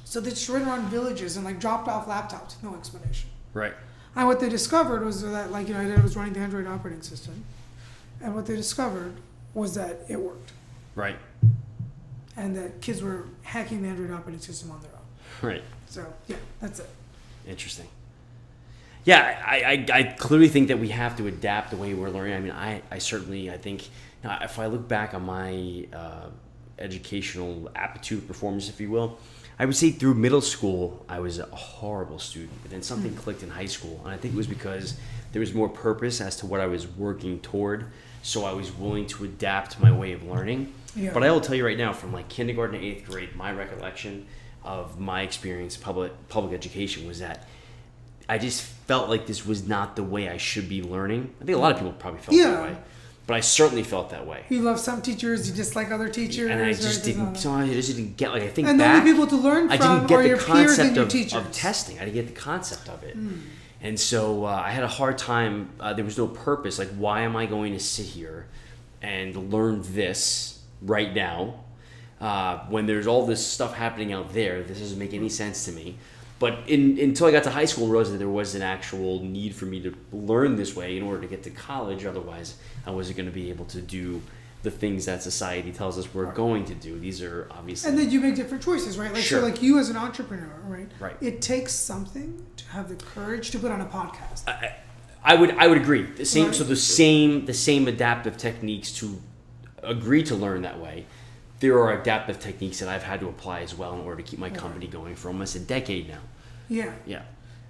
So they just ran around villages and dropped off laptops with no explanation. Right. And what they discovered was that, it was running the Android operating system. And what they discovered was that it worked. Right. And that kids were hacking the Android operating system on their own. Right. So, yeah, that's it. Interesting. Yeah, I clearly think that we have to adapt the way we're learning. I mean, I certainly think, if I look back on my educational aptitude performance, if you will, I would say through middle school, I was a horrible student. But then something clicked in high school. And I think it was because there was more purpose as to what I was working toward. So I was willing to adapt my way of learning. Yeah. But I will tell you right now, from kindergarten to 8th grade, my recollection of my experience in public education was that I just felt like this was not the way I should be learning. I think a lot of people probably felt that way. But I certainly felt that way. You love some teachers, you dislike other teachers. And I just didn't get, I think and back. And the only people to learn from are your peers and your teachers. Of testing. I didn't get the concept of it. And so I had a hard time. There was no purpose. Why am I going to sit here and learn this right now when there's all this stuff happening out there? This doesn't make any sense to me. But until I got to high school, I realized that there was an actual need for me to learn this way in order to get to college. Otherwise, I wasn't going to be able to do the things that society tells us we're going to do. These are obviously... And then you make different choices, right? Sure. So you as an entrepreneur, right? Right. It takes something to have the courage to put on a podcast. I would agree. The same. Right. So the same adaptive techniques to agree to learn that way. There are adaptive techniques that I've had to apply as well in order to keep my company going for almost a decade now. Yeah. Yeah.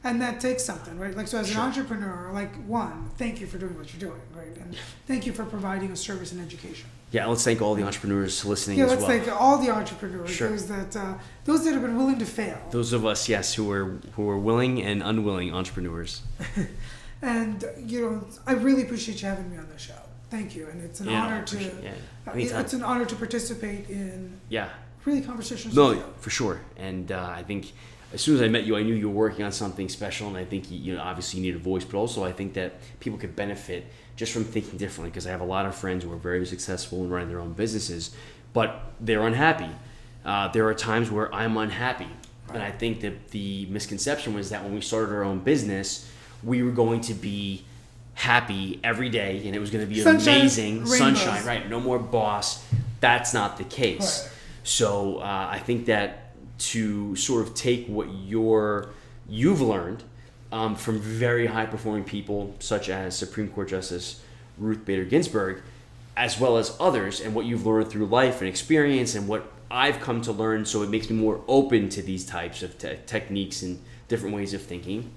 And that takes something, right? So as Sure. an entrepreneur, one, thank you for doing what you're doing, right? And thank you for providing a service in education. Yeah, let's thank all the entrepreneurs listening as well. Yeah, let's thank all the entrepreneurs, Sure. those that have been willing to fail. Those of us, yes, who are willing and unwilling entrepreneurs. And, I really appreciate you having me on the show. Thank you. And it's an honor to it's an honor to participate in really conversations with you. For sure. And I think as soon as I met you, I knew you were working on something special, and I think obviously you need a voice, but also I think that people could benefit just from thinking differently, because I have a lot of friends who are very successful in running their own businesses, but they're unhappy. There are times where I'm unhappy, and I think that the misconception was that when we started our own business, we were going to be happy every day, and it was going to be amazing, sunshine, right? No more boss. That's not the case. Right. So I think that to sort of take what you've learned from very high-performing people such as Supreme Court Justice Ruth Bader Ginsburg, as well as others, and what you've learned through life and experience, and what I've come to learn, so it makes me more open to these types of techniques and different ways of thinking.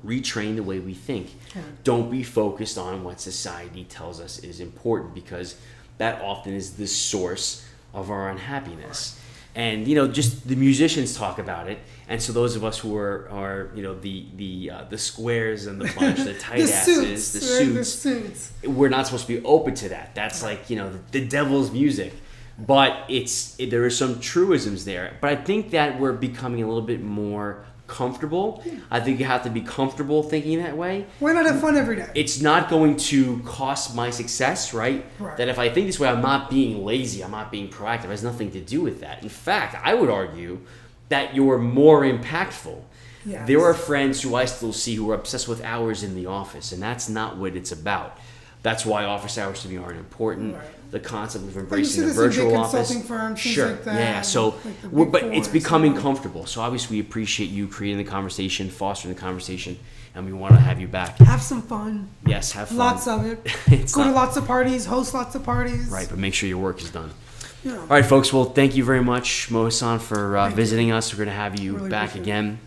Retrain the way we think. Yeah. Don't be focused on what society tells us is important, because that often is the source of our unhappiness. And just the musicians talk about it, and so those of us who are the squares and the bunch, the tight asses, the suits, we're not supposed to be open to that. That's like the devil's music. But there are some truisms there. But I think that we're becoming a little bit more comfortable. I think you have to be comfortable thinking that way. Why not have fun every day? It's not going to cost my success, right? That if I think this way, I'm not being lazy, I'm not being proactive. It has nothing to do with that. In fact, I would argue that you're more impactful. Yes. There are friends who I still see who are obsessed with hours in the office, and that's not what it's about. That's why office hours to me aren't important. Right. The concept of embracing the virtual office. Consulting firms, sure, like that, yeah. So, but it's becoming comfortable. So obviously, we appreciate you creating the conversation, fostering the conversation, and we want to have you back. Have some fun. Yes, have fun. Lots of it. Go to lots of parties, host lots of parties. Right, but make sure your work is done. Yeah. All right, folks. Well, thank you very much, Mo Hasan, for visiting us. We're going to have you back again.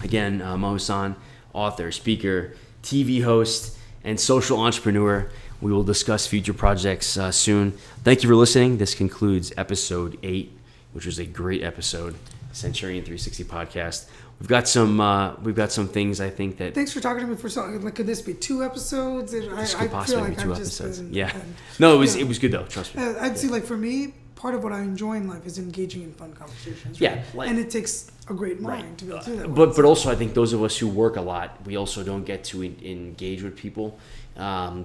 Again, Mo Hasan, author, speaker, TV host, and social entrepreneur. We will discuss future projects soon. Thank you for listening. This concludes episode 8, which was a great episode, Centurion 360 podcast. We've got some things I think that. Thanks for talking to me for so. Like, could this be 2 episodes? This could possibly be 2 episodes. No, it was good though. Trust me. I'd say, like, for me, part of what I enjoy in life is engaging in fun conversations. Right? Yeah, and it takes a great mind to be able to do that. But also, I think those of us who work a lot, we also don't get to engage with people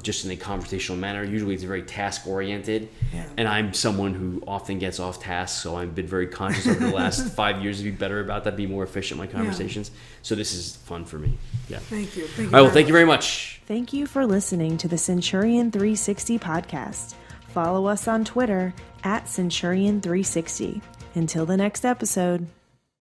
just in a conversational manner. Usually, it's very task oriented, and I'm someone who often gets off task. So I've been very conscious over the last 5 years to be better about that, be more efficient in my conversations. So this is fun for me. Yeah. Thank you. All right. Well, thank you very much. Thank you for listening to the Centurion 360 podcast. Follow us on Twitter @Centurion360. Until the next episode.